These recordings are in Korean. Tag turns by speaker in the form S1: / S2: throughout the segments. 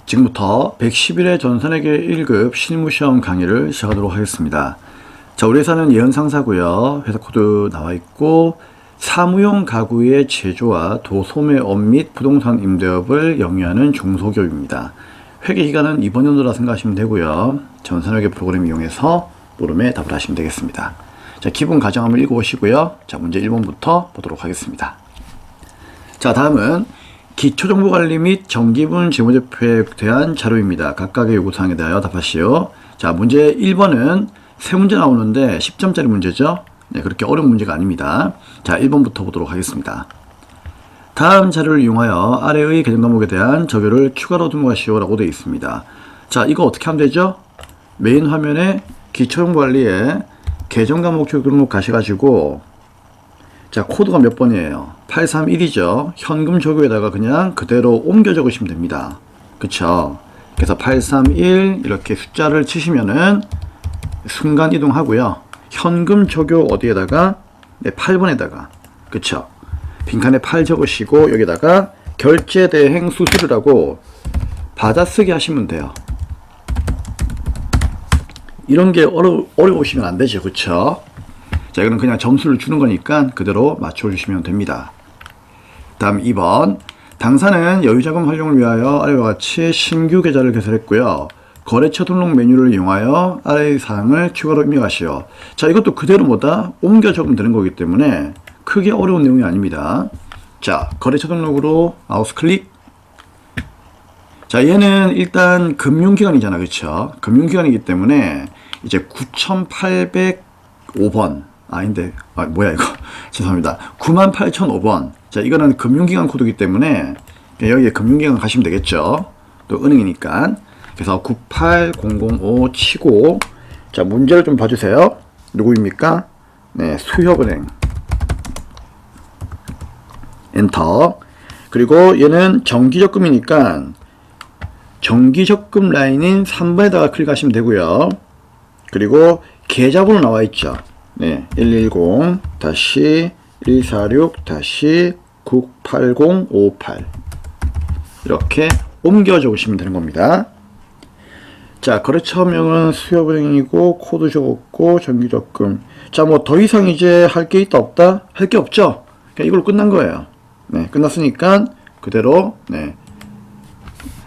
S1: 지금부터 111회 전산회계 1급 실무시험 강의를 시작하도록 하겠습니다. 자, 우리 회사는 예언상사고요. 회사 코드 나와 있고 사무용 가구의 제조와 도소매업 및 부동산 임대업을 영위하는 중소기업입니다. 회계기간은 이번 연도라 생각하시면 되고요. 전산회계 프로그램 이용해서 물음에 답을 하시면 되겠습니다. 자, 기본 가정 한번 읽어보시고요. 자, 문제 1번부터 보도록 하겠습니다. 자, 다음은 기초정보관리 및 정기분 재무제표에 대한 자료입니다. 각각의 요구사항에 대하여 답하시오. 자, 문제 1번은 세 문제 나오는데 10점짜리 문제죠. 네, 그렇게 어려운 문제가 아닙니다. 자, 1번부터 보도록 하겠습니다. 다음 자료를 이용하여 아래의 계정 과목에 대한 적요를 추가로 등록하시오 라고 되어 있습니다. 자, 이거 어떻게 하면 되죠? 메인 화면에 기초정보관리에 계정 과목 등록 가셔가지고 자, 코드가 몇 번이에요? 831이죠. 현금 적요에다가 그냥 그대로 옮겨 적으시면 됩니다. 그쵸? 그래서 831 이렇게 숫자를 치시면은 순간 이동하고요. 현금 적요 어디에다가? 네, 8번에다가. 그쵸? 빈칸에 8 적으시고 여기다가 결제 대행 수수료라고 받아쓰기 하시면 돼요. 이런 게 어려우시면 안 되죠. 그쵸? 자, 이거는 그냥 점수를 주는 거니까 그대로 맞춰주시면 됩니다. 다음 2번. 당사는 여유자금 활용을 위하여 아래와 같이 신규 계좌를 개설했고요. 거래처 등록 메뉴를 이용하여 아래의 사항을 추가로 입력하시오. 자, 이것도 그대로 뭐다? 옮겨 적으면 되는 거기 때문에 크게 어려운 내용이 아닙니다. 자, 거래처 등록으로 마우스 클릭. 자, 얘는 일단 금융기관이잖아. 그쵸? 금융기관이기 때문에 이제 9805번. 아닌데, 뭐야 이거. 죄송합니다. 98,005번. 자, 이거는 금융기관 코드이기 때문에 여기에 금융기관 가시면 되겠죠. 또 은행이니까. 그래서 98005 치고, 자, 문제를 좀 봐주세요. 누구입니까? 네, 수협은행. 엔터. 그리고 얘는 정기적금이니까 정기적금 라인인 3번에다가 클릭하시면 되고요. 그리고 계좌번호 나와 있죠. 네, 110-146-98058 이렇게 옮겨 적으시면 되는 겁니다. 자, 거래처명은 수협은행이고 코드 적었고 정기적금. 자, 뭐 더 이상 이제 할 게 있다 없다? 할 게 없죠. 그냥 이걸로 끝난 거예요. 네, 끝났으니까 그대로 네,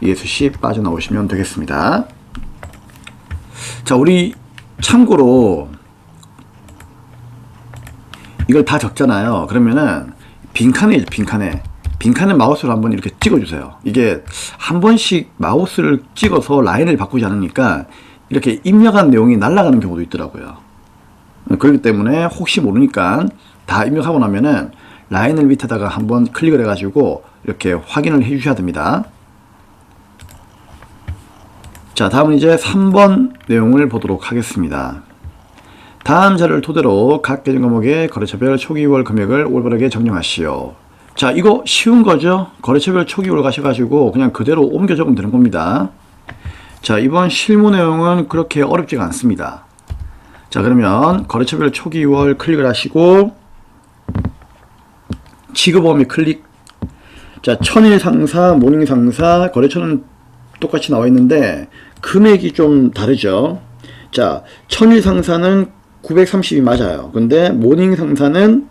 S1: ESC 빠져나오시면 되겠습니다. 자, 우리 참고로 이걸 다 적잖아요. 그러면은 빈칸에 마우스를 한번 이렇게 찍어주세요. 이게 한 번씩 마우스를 찍어서 라인을 바꾸지 않으니까 이렇게 입력한 내용이 날아가는 경우도 있더라고요. 그렇기 때문에 혹시 모르니까 다 입력하고 나면은 라인을 밑에다가 한번 클릭을 해가지고 이렇게 확인을 해 주셔야 됩니다. 자, 다음은 이제 3번 내용을 보도록 하겠습니다. 다음 자료를 토대로 각 계정 과목의 거래처별 초기월 금액을 올바르게 정정하시오. 자, 이거 쉬운 거죠? 거래처별 초기월 가셔가지고 그냥 그대로 옮겨 적으면 되는 겁니다. 자, 이번 실무 내용은 그렇게 어렵지가 않습니다. 자, 그러면 거래처별 초기월 클릭을 하시고 지급범위 클릭. 자, 천일 상사, 모닝 상사, 거래처는 똑같이 나와 있는데 금액이 좀 다르죠. 자, 천일 상사는 930이 맞아요. 근데 모닝 상사는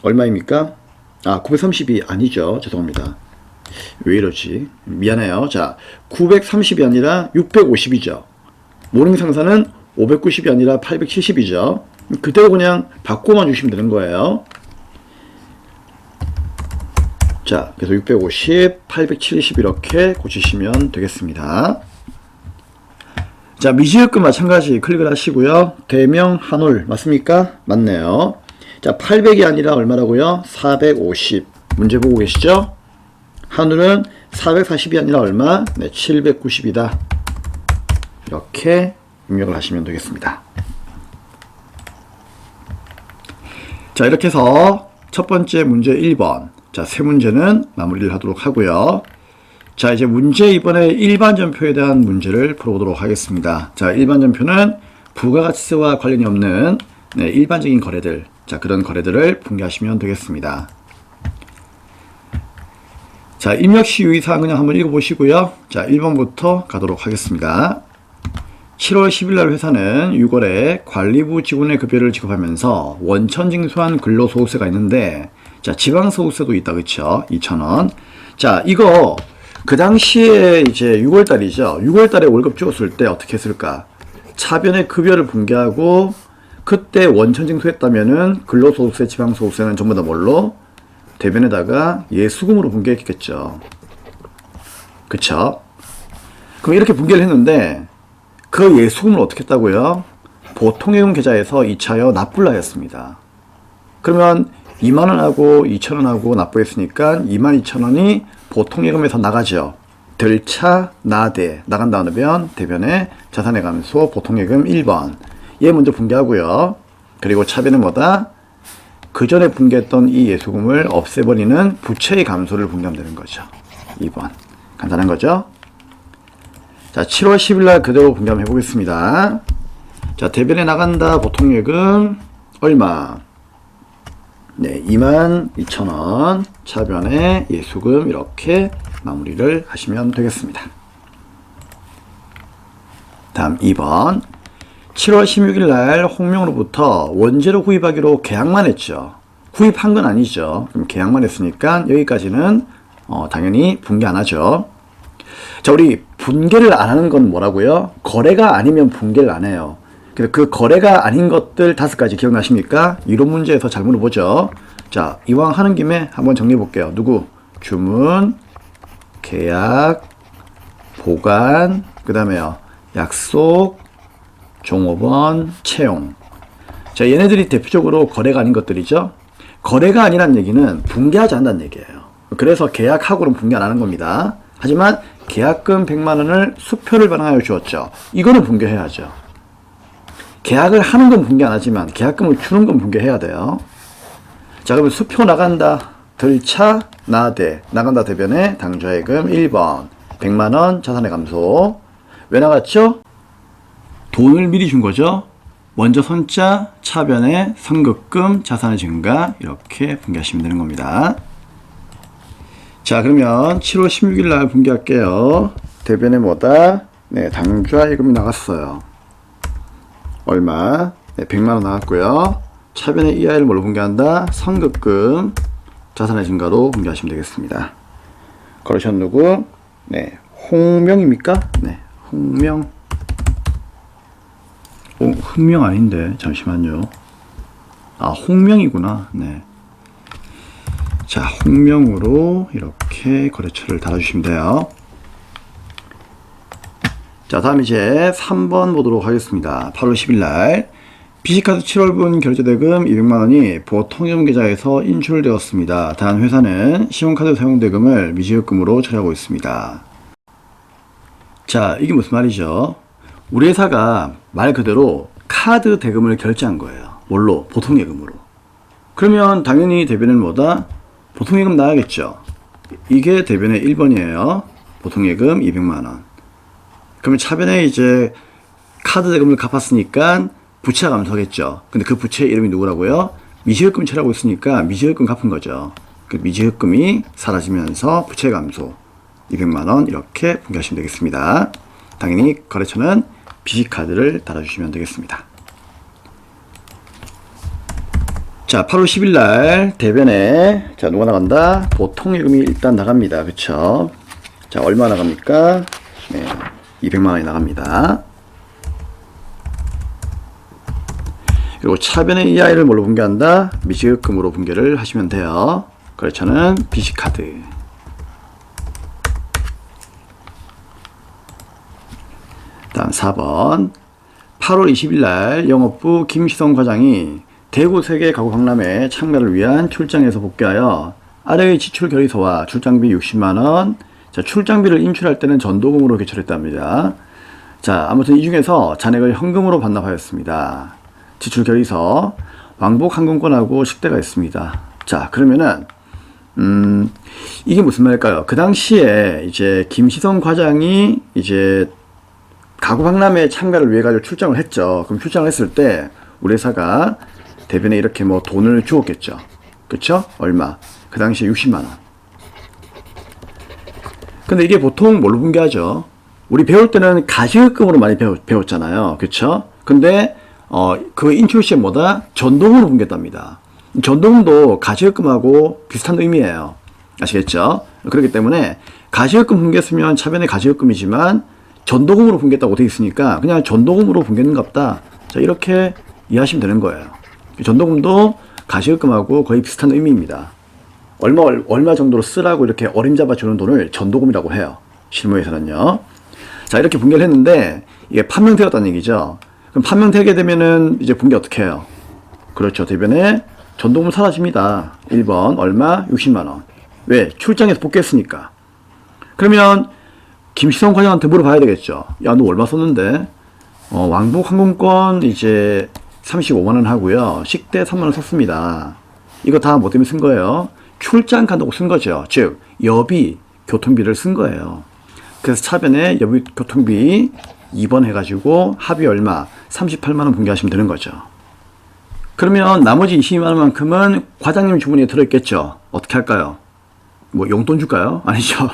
S1: 얼마입니까? 930이 아니죠. 죄송합니다. 왜 이러지? 미안해요. 자, 930이 아니라 650이죠. 모닝 상사는 590이 아니라 870이죠. 그대로 그냥 바꿔만 주시면 되는 거예요. 자, 그래서 650, 870 이렇게 고치시면 되겠습니다. 자, 미지급금 마찬가지 클릭을 하시고요. 대명 한올 맞습니까? 맞네요. 자, 800이 아니라 얼마라고요? 450. 문제 보고 계시죠? 한울은 440이 아니라 얼마? 네, 790이다. 이렇게 입력을 하시면 되겠습니다. 자, 이렇게 해서 첫 번째 문제 1번. 자, 세 문제는 마무리를 하도록 하고요. 자, 이제 문제 이번에 일반전표에 대한 문제를 풀어보도록 하겠습니다. 자, 일반전표는 부가가치세와 관련이 없는 네, 일반적인 거래들, 자, 그런 거래들을 분개하시면 되겠습니다. 자, 임력시 유의사항 그냥 한번 읽어보시고요. 자, 1번부터 가도록 하겠습니다. 7월 10일 날 회사는 6월에 관리부 직원의 급여를 지급하면서 원천 징수한 근로소득세가 있는데, 자, 지방소득세도 있다, 그쵸? 2,000원. 자, 이거 그 당시에 이제 6월 달이죠. 6월 달에 월급 주었을 때 어떻게 했을까? 차변의 급여를 분개하고 그때 원천 징수했다면은 근로소득세, 지방소득세는 전부 다 뭘로? 대변에다가 예수금으로 분개했겠죠. 그쵸? 그럼 이렇게 분개를 했는데 그 예수금을 어떻게 했다고요? 보통예금 계좌에서 2차여 납부를 하였습니다. 그러면 2만원하고 2천원하고 납부했으니까 22,000원이 보통예금에서 나가죠. 들차 나대 나간다 하면 대변에 자산의 감소 보통예금 1번 얘 먼저 분개하고요. 그리고 차변은 뭐다? 그 전에 분개했던 이 예수금을 없애버리는 부채의 감소를 분개하면 되는 거죠. 2번 간단한 거죠. 자, 7월 10일 날 그대로 분개 한번 해보겠습니다. 자, 대변에 나간다 보통예금 얼마? 네, 22,000원 차변에 예수금 이렇게 마무리를 하시면 되겠습니다. 다음 2번 7월 16일 날 홍명으로부터 원재료 구입하기로 계약만 했죠. 구입한 건 아니죠. 그럼 계약만 했으니까 여기까지는 당연히 분개 안 하죠. 자, 우리 분개를 안 하는 건 뭐라고요? 거래가 아니면 분개를 안 해요. 그래서 그 거래가 아닌 것들 5가지 기억나십니까? 이론 문제에서 잘 물어보죠. 자, 이왕 하는 김에 한번 정리해 볼게요. 누구? 주문, 계약, 보관, 그 다음에요. 약속, 종업원, 채용. 자, 얘네들이 대표적으로 거래가 아닌 것들이죠. 거래가 아니란 얘기는 분개하지 않는다는 얘기예요. 그래서 계약하고는 분개 안 하는 겁니다. 하지만 계약금 100만 원을 수표를 반환하여 주었죠. 이거는 분개해야죠. 계약을 하는 건 분개 안 하지만 계약금을 주는 건 분개해야 돼요. 자, 그러면 수표 나간다. 들차 나대 나간다 대변에 당좌예금 1번 100만 원 자산의 감소. 왜 나갔죠? 돈을 미리 준 거죠. 먼저 선자 차변에 선급금 자산의 증가 이렇게 분개하시면 되는 겁니다. 자, 그러면 7월 16일 날 분개할게요. 대변에 뭐다? 네, 당좌예금이 나갔어요. 얼마? 네, 100만 원 나왔고요. 차변에 이하를 뭘로 분개한다? 선급금 자산의 증가로 분개하시면 되겠습니다. 거래처는 누구? 네, 홍명입니까? 네, 홍명. 흥명 아닌데 잠시만요. 아, 홍명이구나. 네. 자, 홍명으로 이렇게 거래처를 달아주시면 돼요. 자, 다음 이제 3번 보도록 하겠습니다. 8월 10일 날 BC카드 7월분 결제대금 200만원이 보통예금 계좌에서 인출되었습니다. 단 회사는 신용카드 사용대금을 미지급금으로 처리하고 있습니다. 자, 이게 무슨 말이죠? 우리 회사가 말 그대로 카드 대금을 결제한 거예요. 뭘로? 보통예금으로. 그러면 당연히 대변은 뭐다? 보통예금 나야겠죠. 이게 대변의 1번이에요. 보통예금 200만원. 그러면 차변에 이제 카드 대금을 갚았으니까 부채가 감소하겠죠. 근데 그 부채 이름이 누구라고요? 미지급금 처리하고 있으니까 미지급금 갚은 거죠. 그 미지급금이 사라지면서 부채 감소 200만원 이렇게 분개하시면 되겠습니다. 당연히 거래처는 BC카드를 달아주시면 되겠습니다. 자, 8월 10일 날 대변에 자, 누가 나간다? 보통예금이 일단 나갑니다. 그쵸? 자, 얼마 나갑니까? 네, 200만원이 나갑니다. 그리고 차변의 이하를 뭘로 분개한다? 미지급금으로 분개를 하시면 돼요. 거래처는 BC카드. 다음 4번 8월 20일 날 영업부 김시성 과장이 대구 세계 가구 박람회 참가를 위한 출장에서 복귀하여 아래의 지출 결의서와 출장비 60만원, 자, 출장비를 인출할 때는 전도금으로 개철했답니다. 자, 아무튼 이 중에서 잔액을 현금으로 반납하였습니다. 지출 결의서, 왕복 항공권하고 식대가 있습니다. 자, 그러면은 이게 무슨 말일까요? 그 당시에 이제 김시성 과장이 이제 가구 박람회에 참가를 위해 가지고 출장을 했죠. 그럼 출장을 했을 때 우리 회사가 대변에 이렇게 뭐 돈을 주었겠죠. 그쵸? 얼마? 그 당시에 60만원. 근데 이게 보통 뭘로 분개하죠? 우리 배울 때는 가시흑금으로 많이 배웠잖아요. 그쵸? 근데 그 인출 시에 뭐다? 전동으로 분개했답니다. 전동도 가시흑금하고 비슷한 의미예요. 아시겠죠? 그렇기 때문에 가시흑금 분개했으면 차변에 가시흑금이지만 전도금으로 분개했다고 되어 있으니까 그냥 전도금으로 분개했는갑다. 자, 이렇게 이해하시면 되는 거예요. 전도금도 가시흑금하고 거의 비슷한 의미입니다. 얼마 정도로 쓰라고 이렇게 어림잡아 주는 돈을 전도금이라고 해요. 실무에서는요. 자, 이렇게 분개를 했는데 이게 판명되었다는 얘기죠. 그럼 판명되게 되면은 이제 분개 어떻게 해요? 그렇죠. 대변에 전도금 사라집니다. 1번 얼마? 60만 원. 왜? 출장에서 복귀했으니까. 그러면 김시성 과장한테 물어봐야 되겠죠. 야, 너 얼마 썼는데? 왕복 항공권 이제 35만 원 하고요. 식대 3만 원 썼습니다. 이거 다 뭐 때문에 쓴 거예요? 출장 간다고 쓴 거죠. 즉 여비 교통비를 쓴 거예요. 그래서 차변에 여비 교통비 2번 해가지고 합이 얼마? 38만 원 분개하시면 되는 거죠. 그러면 나머지 22만 원만큼은 과장님 주머니에 들어있겠죠. 어떻게 할까요? 뭐 용돈 줄까요? 아니죠.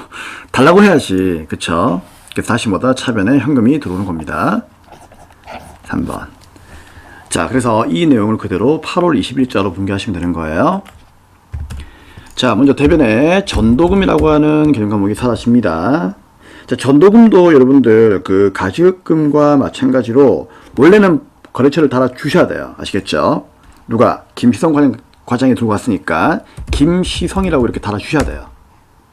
S1: 달라고 해야지. 그쵸? 그래서 다시 뭐다? 차변에 현금이 들어오는 겁니다. 3번. 자, 그래서 이 내용을 그대로 8월 20일자로 분개하시면 되는 거예요. 자, 먼저 대변에 전도금이라고 하는 개념 과목이 사라집니다. 자, 전도금도 여러분들 그 가시흑금과 마찬가지로 원래는 거래처를 달아 주셔야 돼요. 아시겠죠? 누가? 김시성 과장이 들고 왔으니까 김시성이라고 이렇게 달아 주셔야 돼요.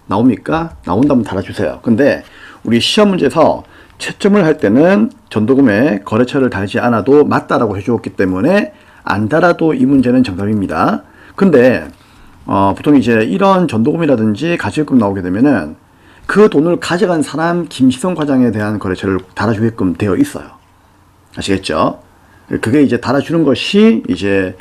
S1: 나옵니까? 나온다면 달아주세요. 근데 우리 시험 문제에서 채점을 할 때는 전도금에 거래처를 달지 않아도 맞다라고 해주었기 때문에 안 달아도 이 문제는 정답입니다. 근데 보통 이제 이런 전도금이라든지 가시금 나오게 되면은 그 돈을 가져간 사람 김시성 과장에 대한 거래처를 달아주게끔 되어 있어요. 아시겠죠? 그게 이제 달아주는 것이 이제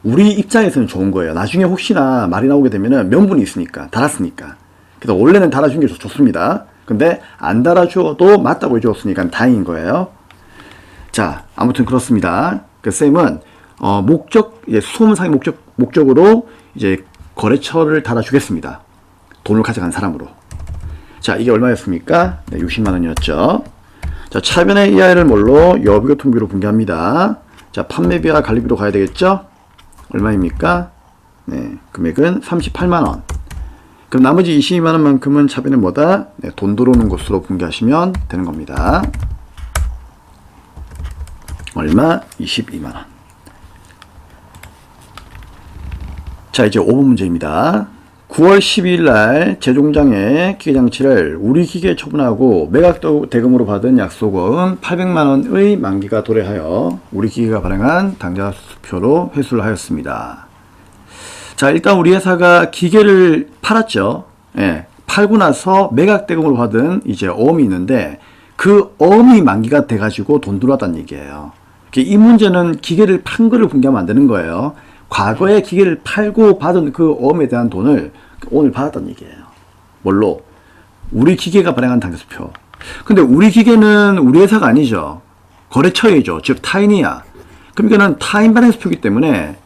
S1: 우리 입장에서는 좋은 거예요. 나중에 혹시나 말이 나오게 되면은 명분이 있으니까, 달았으니까. 그래서 원래는 달아준 게 좋습니다. 근데 안 달아주어도 맞다고 해주었으니까 다행인 거예요. 자, 아무튼 그렇습니다. 그 쌤은 수험상의 목적으로 이제 거래처를 달아주겠습니다. 돈을 가져간 사람으로. 자, 이게 얼마였습니까? 네, 60만 원이었죠. 자, 차변의 이하를 뭘로? 여비교통비로 분개합니다. 자, 판매비와 관리비로 가야 되겠죠? 얼마입니까? 네, 금액은 38만 원. 그럼 나머지 22만 원만큼은 차변에 뭐다? 네, 돈 들어오는 곳으로 분개하시면 되는 겁니다. 얼마? 22만 원. 자, 이제 5번 문제입니다. 9월 12일 날 제종장의 기계장치를 우리 기계에 처분하고 매각 대금으로 받은 약소금 800만 원의 만기가 도래하여 우리 기계가 발행한 당좌 수표로 회수를 하였습니다. 자, 일단 우리 회사가 기계를 팔았죠. 예, 팔고 나서 매각 대금으로 받은 이제 어음이 있는데 그 어음이 만기가 돼가지고 돈 들어왔다는 얘기예요. 이 문제는 기계를 판 거를 분개하면 안 되는 거예요. 과거에 기계를 팔고 받은 그 어음에 대한 돈을 오늘 받았다는 얘기예요. 뭘로? 우리 기계가 발행한 당좌수표. 근데 우리 기계는 우리 회사가 아니죠. 거래처이죠. 즉 타인이야. 그럼 이거는 타인 발행 수표이기 때문에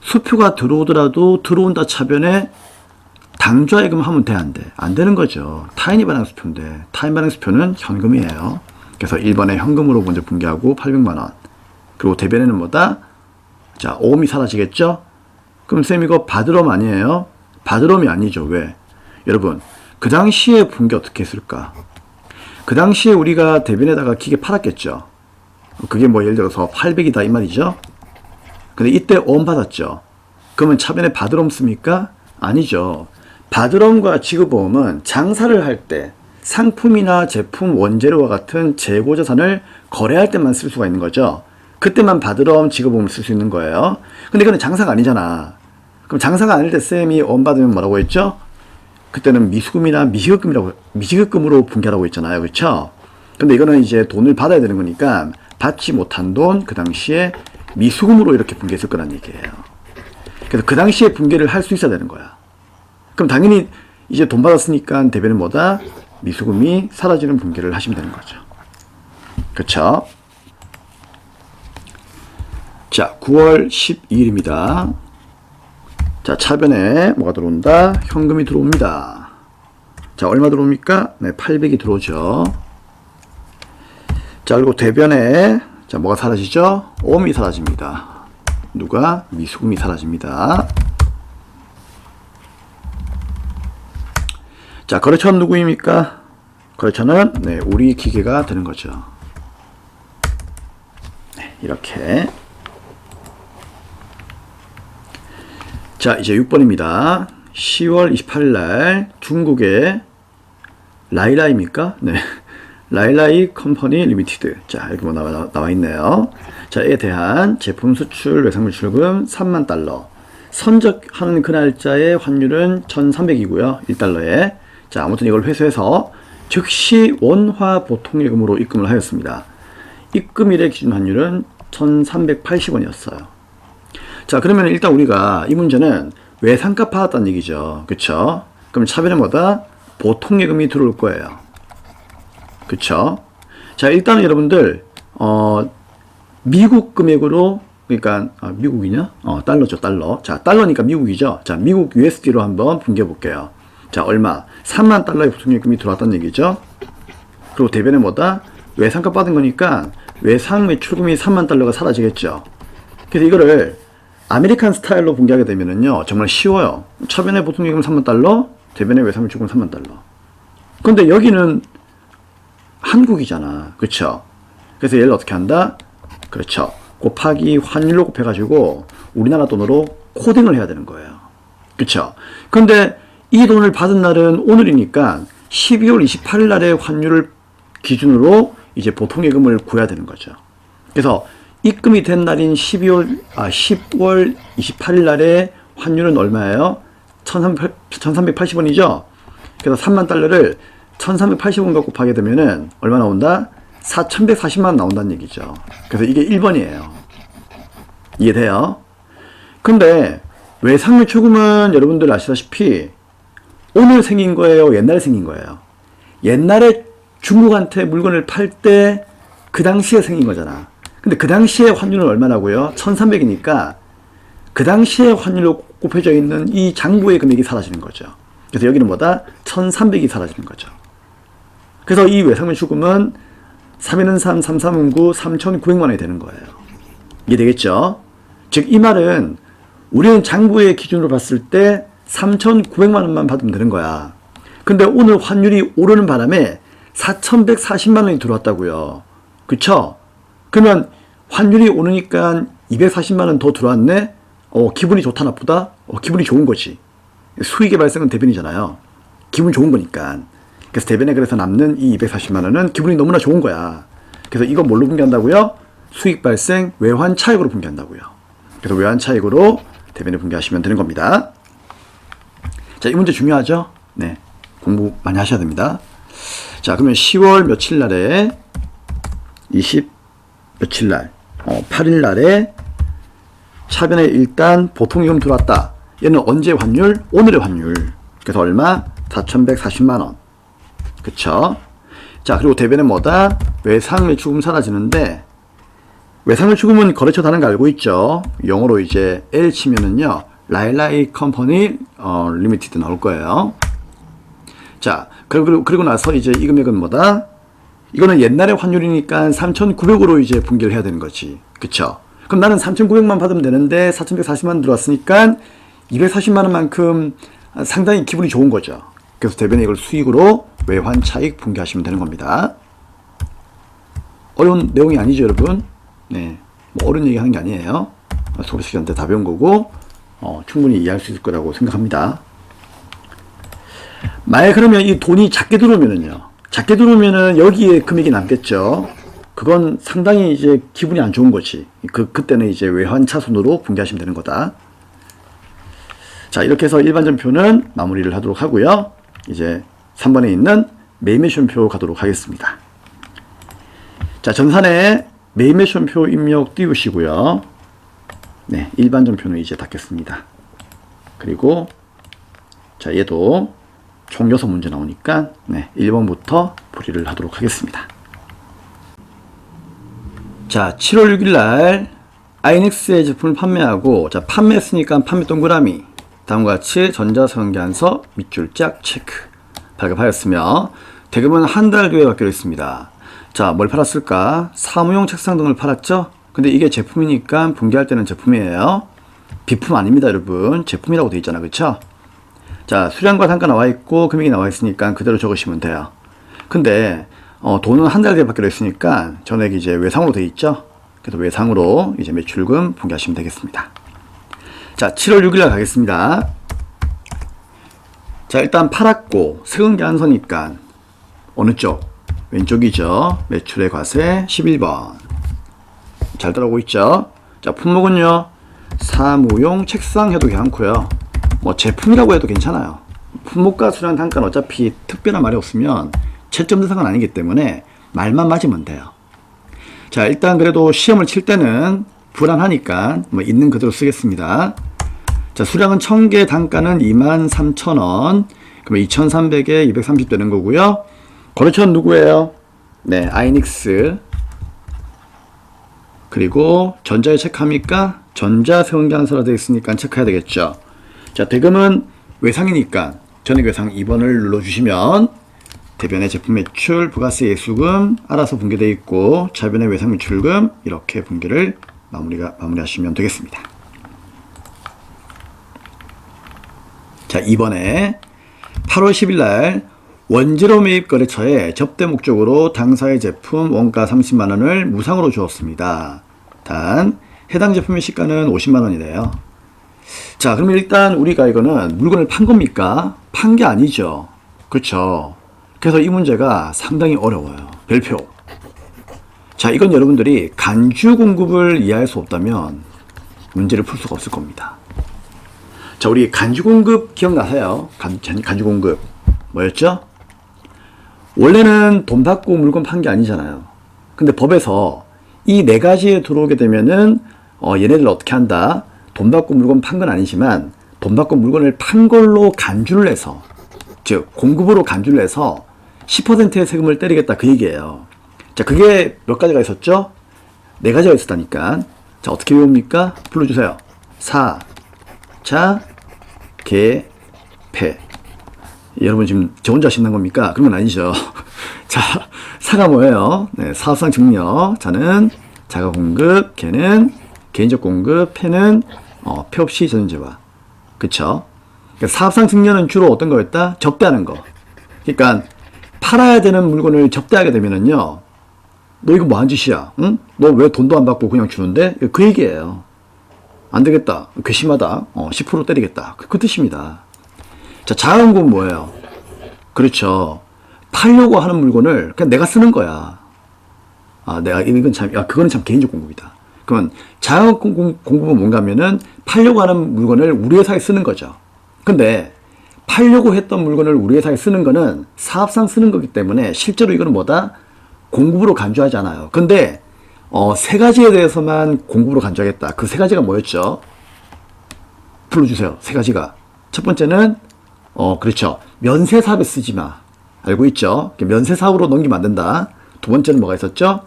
S1: 수표가 들어오더라도 들어온다 차변에 당좌예금 하면 돼, 안 돼? 안 되는 거죠. 타인이 발행 수표인데 타인 발행 수표는 현금이에요. 그래서 1번에 현금으로 먼저 분개하고 800만 원. 그리고 대변에는 뭐다? 자, 오음이 사라지겠죠? 그럼 쌤 이거 받으럼 아니에요? 받으럼이 아니죠. 왜? 여러분, 그 당시에 분개 어떻게 했을까? 그 당시에 우리가 대변에다가 기계 팔았겠죠? 그게 뭐 예를 들어서 800이다 이 말이죠? 근데 이때 오음 받았죠? 그러면 차변에 받으럼 씁니까? 아니죠. 받으럼과 지급보험은 장사를 할 때 상품이나 제품, 원재료와 같은 재고자산을 거래할 때만 쓸 수가 있는 거죠. 그때만 받으럼 지급보험을 쓸 수 있는 거예요. 근데 이거는 장사가 아니잖아. 그럼 장사가 아닐 때 쌤이 오음 받으면 뭐라고 했죠? 그때는 미수금이나 미지급금으로 분개하라고 했잖아요. 그렇죠? 근데 이거는 이제 돈을 받아야 되는 거니까 받지 못한 돈 그 당시에 미수금으로 이렇게 분개했을 거란 얘기예요. 그래서 그 당시에 분개를 할 수 있어야 되는 거야. 그럼 당연히 이제 돈 받았으니까 대변은 뭐다? 미수금이 사라지는 분개를 하시면 되는 거죠. 그렇죠? 자, 9월 12일입니다. 자, 차변에 뭐가 들어온다? 현금이 들어옵니다. 자, 얼마 들어옵니까? 네, 800이 들어오죠. 자, 그리고 대변에 자, 뭐가 사라지죠? 옴이 사라집니다. 누가? 미수금이 사라집니다. 자, 거래처는 누구입니까? 거래처는 네, 우리 기계가 되는 거죠. 네, 이렇게. 자, 이제 6번입니다. 10월 28일 날 중국의 라일라이입니까? 네. 라일라이 컴퍼니 리미티드. 자, 이렇게 뭐 나와 있네요. 자, 에 대한 제품 수출 외상물 출금 3만 달러. 선적하는 그 날짜의 환율은 1300이고요. 1달러에. 자, 아무튼 이걸 회수해서 즉시 원화 보통예금으로 입금을 하였습니다. 입금일의 기준 환율은 1380원이었어요. 자, 그러면 일단 우리가 이 문제는 외상값 받았다는 얘기죠. 그쵸? 그럼 차변에 뭐다? 보통예금이 들어올 거예요. 그쵸? 자, 일단은 여러분들, 미국 금액으로, 그러니까, 미국이냐? 달러죠, 달러. 자, 달러니까 미국이죠. 자, 미국 USD로 한번 분개해 볼게요. 자, 얼마? 3만 달러의 보통예금이 들어왔다는 얘기죠. 그리고 대변에 뭐다? 외상값 받은 거니까 외상 매출금이 3만 달러가 사라지겠죠. 그래서 이거를 아메리칸 스타일로 분개하게 되면은요, 정말 쉬워요. 차변에 보통예금 3만 달러, 대변에 외상 매출금 3만 달러. 근데 여기는 한국이잖아. 그쵸? 그래서 얘를 어떻게 한다? 그렇죠. 곱하기 환율로 곱해가지고 우리나라 돈으로 코딩을 해야 되는 거예요. 그쵸? 근데 이 돈을 받은 날은 오늘이니까 12월 28일 날의 환율을 기준으로 이제 보통예금을 구해야 되는 거죠. 그래서 입금이 된 날인 10월 28일 날의 환율은 얼마예요? 1380원이죠? 그래서 3만 달러를 1380원과 곱하게 되면은 얼마 나온다? 4140만 나온다는 얘기죠. 그래서 이게 1번이에요. 이해돼요? 근데 외상물 추금은 여러분들 아시다시피 오늘 생긴 거예요? 옛날에 생긴 거예요? 옛날에 중국한테 물건을 팔 때 그 당시에 생긴 거잖아. 근데 그 당시에 환율은 얼마라고요? 1300이니까 그 당시에 환율로 곱해져 있는 이 장부의 금액이 사라지는 거죠. 그래서 여기는 뭐다? 1300이 사라지는 거죠. 그래서 이 외상물 추금은 3에는 3, 3, 3은 9, 3,900만 원이 되는 거예요. 이해되겠죠? 즉, 이 말은 우리는 장부의 기준으로 봤을 때 3,900만 원만 받으면 되는 거야. 근데 오늘 환율이 오르는 바람에 4,140만 원이 들어왔다고요. 그쵸? 그러면 환율이 오르니까 240만 원 더 들어왔네? 기분이 좋다 나쁘다? 기분이 좋은 거지. 수익의 발생은 대변이잖아요. 기분 좋은 거니까. 그래서 대변에 그래서 남는 이 240만 원은 기분이 너무나 좋은 거야. 그래서 이거 뭘로 분개한다고요? 수익 발생 외환 차익으로 분개한다고요. 그래서 외환 차익으로 대변에 분개하시면 되는 겁니다. 자, 이 문제 중요하죠? 네. 공부 많이 하셔야 됩니다. 자, 그러면 10월 며칠 날에 20 며칠 날 8일 날에 차변에 일단 보통예금 들어왔다. 얘는 언제 환율? 오늘의 환율. 그래서 얼마? 4,140만 원. 그쵸? 자, 그리고 대변에 뭐다? 외상매출금 사라지는데, 외상매출금은 거래처 다는 거 알고 있죠? 영어로 이제 L 치면은요, 라일라이 컴퍼니 리미티드 나올 거예요. 자, 그리고 나서 이제 이 금액은 뭐다? 이거는 옛날의 환율이니까 3,900으로 이제 분기를 해야 되는 거지. 그쵸? 그럼 나는 3,900만 받으면 되는데 4,140만 들어왔으니까 240만 원만큼 상당히 기분이 좋은 거죠. 그래서 대변에 이걸 수익으로 외환 차익 분기하시면 되는 겁니다. 어려운 내용이 아니죠, 여러분? 네. 뭐 어려운 얘기 하는 게 아니에요. 수업 시간 때 다 배운 거고, 충분히 이해할 수 있을 거라고 생각합니다. 만약 그러면 이 돈이 작게 들어오면은 여기에 금액이 남겠죠. 그건 상당히 이제 기분이 안 좋은 거지. 그때는 이제 외환 차손으로 분기하시면 되는 거다. 자, 이렇게 해서 일반전표는 마무리를 하도록 하고요. 이제 3번에 있는 매매시험표 가도록 하겠습니다. 자, 전산에 매매시험표 입력 띄우시고요. 네, 일반전표는 이제 닫겠습니다. 그리고 자, 얘도 총 6문제 나오니까 네, 1번부터 풀이를 하도록 하겠습니다. 자, 7월 6일 날 아이넥스의 제품을 판매하고, 자, 판매했으니까 판매 동그라미, 다음과 같이 전자상계안서 밑줄 짝 체크. 발급하였으며 대금은 한 달 뒤에 받기로 했습니다. 자, 뭘 팔았을까? 사무용 책상 등을 팔았죠? 근데 이게 제품이니까 분기할 때는 제품이에요. 비품 아닙니다, 여러분. 제품이라고 되어 있잖아, 그쵸? 자, 수량과 단가 나와 있고 금액이 나와 있으니까 그대로 적으시면 돼요. 근데 돈은 한 달 뒤에 받기로 했으니까 전액이 이제 외상으로 되어 있죠? 그래서 외상으로 이제 매출금 분기하시면 되겠습니다. 자, 7월 6일 날 가겠습니다. 자, 일단 팔았고 세금계 한 서니까 어느 쪽? 왼쪽이죠. 매출의 과세 11번. 잘 따라오고 있죠? 자, 품목은요. 사무용 책상 해도 괜찮고요. 뭐 제품이라고 해도 괜찮아요. 품목과 수량 단가는 어차피 특별한 말이 없으면 채점 대상은 아니기 때문에 말만 맞으면 돼요. 자, 일단 그래도 시험을 칠 때는 불안하니까 뭐 있는 그대로 쓰겠습니다. 자, 수량은 1000개, 단가는 23,000원. 그러면 2300에 230 되는 거고요. 거래처는 누구예요? 네, 아이닉스. 그리고 전자에 체크합니까? 전자 세운계한서라 되어 있으니까 체크해야 되겠죠. 자, 대금은 외상이니까 전액 외상 2번을 눌러주시면 대변의 제품 매출, 부가세 예수금 알아서 분기되어 있고 자변의 외상 매출금 이렇게 분기를 마무리하시면 되겠습니다. 자, 이번에 8월 10일 날 원재료 매입 거래처에 접대 목적으로 당사의 제품 원가 30만 원을 무상으로 주었습니다. 단 해당 제품의 시가는 50만 원이래요. 자, 그러면 일단 우리가 이거는 물건을 판 겁니까? 판 게 아니죠. 그렇죠. 그래서 이 문제가 상당히 어려워요. 별표. 자, 이건 여러분들이 간주 공급을 이해할 수 없다면 문제를 풀 수가 없을 겁니다. 자, 우리 간주 공급 기억나세요? 간주 공급 뭐였죠? 원래는 돈 받고 물건 판 게 아니잖아요. 근데 법에서 이 네 가지에 들어오게 되면은 얘네들 어떻게 한다? 돈 받고 물건 판 건 아니지만 돈 받고 물건을 판 걸로 간주를 해서, 즉 공급으로 간주를 해서 10%의 세금을 때리겠다, 그 얘기예요. 자, 그게 몇 가지가 있었죠? 네 가지가 있었다니까. 자, 어떻게 외웁니까? 불러주세요. 사, 자, 개, 폐. 여러분 지금 저 혼자 신난 겁니까? 그런 건 아니죠. 자, 사가 뭐예요? 네, 사업상 증여. 자는 자가 공급, 개는 개인적 공급, 폐는 폐 없이 전제와. 그쵸? 그러니까 사업상 증여는 주로 어떤 거였다? 접대하는 거. 그러니까 팔아야 되는 물건을 접대하게 되면은요, 너 이거 뭐 한 짓이야? 응? 너 왜 돈도 안 받고 그냥 주는데? 그 얘기예요. 안 되겠다. 괘씸하다. 10% 때리겠다. 그 뜻입니다. 자, 자가공급은 뭐예요? 그렇죠. 팔려고 하는 물건을 그냥 내가 쓰는 거야. 그거는 참 개인적 공급이다. 그러면 자가공급은 뭔가 하면은 팔려고 하는 물건을 우리 회사에 쓰는 거죠. 근데 팔려고 했던 물건을 우리 회사에 쓰는 거는 사업상 쓰는 거기 때문에 실제로 이거는 뭐다? 공급으로 간주하지 않아요. 근데 세 가지에 대해서만 공급으로 간주하겠다. 그 세 가지가 뭐였죠? 불러주세요. 세 가지가. 첫 번째는 그렇죠. 면세 사업에 쓰지 마. 알고 있죠? 면세 사업으로 넘기면 안 된다. 두 번째는 뭐가 있었죠?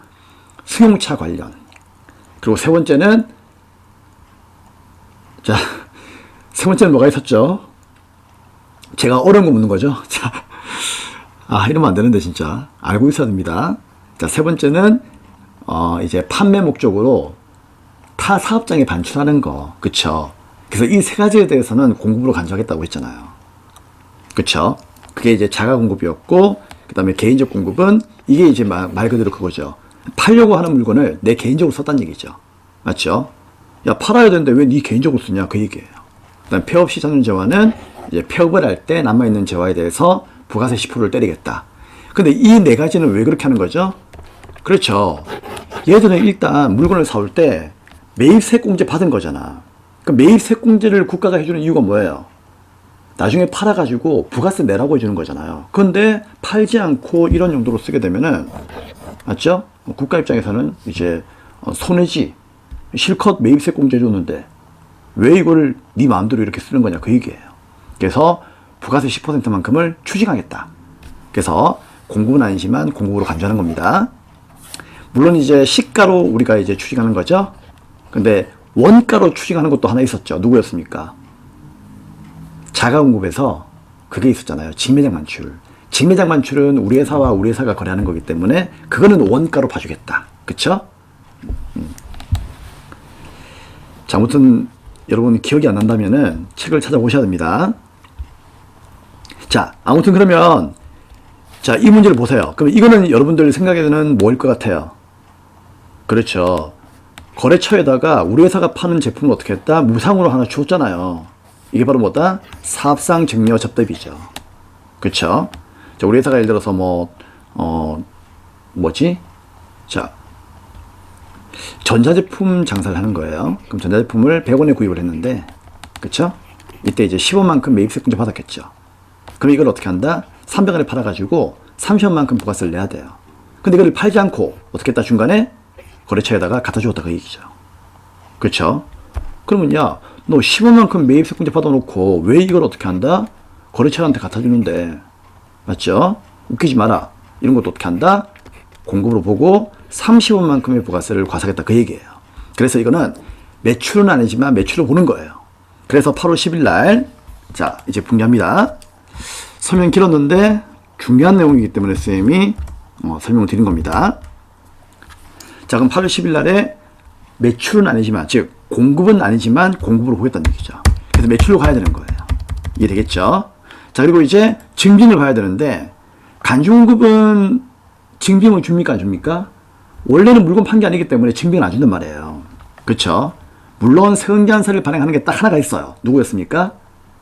S1: 승용차 관련. 그리고 세 번째는 뭐가 있었죠? 제가 어려운 거 묻는 거죠. 자, 이러면 안 되는데 진짜 알고 있어야 됩니다. 자, 세 번째는 이제 판매 목적으로 타 사업장에 반출하는 거, 그쵸? 그래서 이 세 가지에 대해서는 공급으로 간주하겠다고 했잖아요. 그쵸? 그게 이제 자가 공급이었고, 그 다음에 개인적 공급은 이게 이제 말 그대로 그거죠. 팔려고 하는 물건을 내 개인적으로 썼다는 얘기죠. 맞죠? 야, 팔아야 되는데 왜 네 개인적으로 쓰냐? 그 얘기예요. 그 다음 폐업 시장용 재화는 이제 폐업을 할 때 남아있는 재화에 대해서 부가세 10%를 때리겠다. 근데 이 네 가지는 왜 그렇게 하는 거죠? 그렇죠. 얘들은 일단 물건을 사올 때 매입세공제 받은 거잖아. 그 매입세공제를 국가가 해주는 이유가 뭐예요? 나중에 팔아가지고 부가세 내라고 해주는 거잖아요. 근데 팔지 않고 이런 용도로 쓰게 되면은, 맞죠? 국가 입장에서는 이제 손해지. 실컷 매입세공제 줬는데 왜 이걸 네 마음대로 이렇게 쓰는 거냐, 그 얘기예요. 그래서 부가세 10%만큼을 추징하겠다. 그래서 공급은 아니지만 공급으로 간주하는 겁니다. 물론 이제 시가로 우리가 이제 추징하는 거죠. 근데 원가로 추징하는 것도 하나 있었죠. 누구였습니까? 자가공급에서 그게 있었잖아요. 직매장 반출. 직매장 반출은 우리 회사와 우리 회사가 거래하는 거기 때문에 그거는 원가로 봐주겠다. 그쵸? 자, 아무튼 여러분 기억이 안 난다면은 책을 찾아보셔야 됩니다. 자, 아무튼 그러면 자, 이 문제를 보세요. 그럼 이거는 여러분들 생각에는 뭐일 것 같아요? 그렇죠. 거래처에다가 우리 회사가 파는 제품을 어떻게 했다? 무상으로 하나 주었잖아요. 이게 바로 뭐다? 사업상 증여 접대비죠. 그쵸? 자, 우리 회사가 예를 들어서 자, 전자제품 장사를 하는 거예요. 그럼 전자제품을 100원에 구입을 했는데, 그쵸? 이때 이제 10원만큼 매입세금제 받았겠죠. 그럼 이걸 어떻게 한다? 300원에 팔아가지고 30원만큼 부가세를 내야 돼요. 근데 이걸 팔지 않고 어떻게 했다? 중간에 거래처에다가 갖다 주었다 그 얘기죠. 그쵸? 그러면 야, 너 10원만큼 매입세금제 받아놓고 왜 이걸 어떻게 한다? 거래처한테 갖다 주는데, 맞죠? 웃기지 마라. 이런 것도 어떻게 한다? 공급으로 보고 30원만큼의 부가세를 과세하겠다 그 얘기예요. 그래서 이거는 매출은 아니지만 매출을 보는 거예요. 그래서 8월 10일 날, 자, 이제 분개합니다. 설명 길었는데 중요한 내용이기 때문에 쌤이 설명을 드린 겁니다. 자, 그럼 8월 10일 날에 매출은 아니지만, 즉 공급은 아니지만 공급으로 보겠다는 얘기죠. 그래서 매출로 가야 되는 거예요. 이해되겠죠? 자, 그리고 이제 증빙을 봐야 되는데, 간주공급은 증빙을 줍니까 안 줍니까? 원래는 물건 판 게 아니기 때문에 증빙을 안 준단 말이에요. 그쵸? 물론 세은계산서를 발행하는 게 딱 하나가 있어요. 누구였습니까?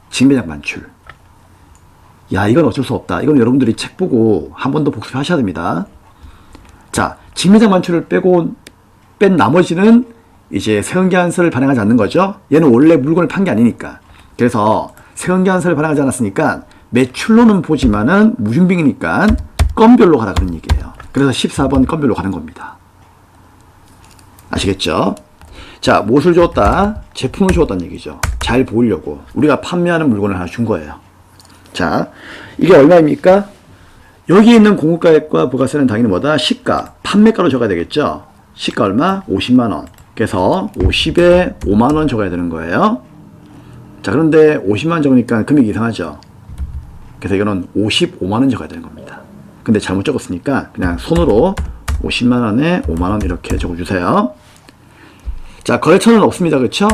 S1: 직매장 반출. 야, 이건 어쩔 수 없다. 이건 여러분들이 책 보고 한 번 더 복습하셔야 됩니다. 자, 직매장 반출을 뺀 나머지는 이제 세은계산서를 발행하지 않는 거죠. 얘는 원래 물건을 판 게 아니니까. 그래서 세은계산서를 발행하지 않았으니까 매출로는 보지만은 무증빙이니까 건별로 가라 그런 얘기예요. 그래서 14번 건별로 가는 겁니다. 아시겠죠? 자, 무엇을 주었다? 제품을 주었다는 얘기죠. 잘 보이려고 우리가 판매하는 물건을 하나 준 거예요. 자, 이게 얼마입니까? 여기 있는 공급가액과 부가세는 당연히 뭐다? 시가, 판매가로 적어야 되겠죠? 시가 얼마? 50만원. 그래서 50에 5만원 적어야 되는 거예요. 자, 그런데 50만원 적으니까 금액이 이상하죠? 그래서 이거는 55만원 적어야 되는 겁니다. 근데 잘못 적었으니까 그냥 손으로 50만원에 5만원 이렇게 적어주세요. 자, 거래처는 없습니다. 그렇죠?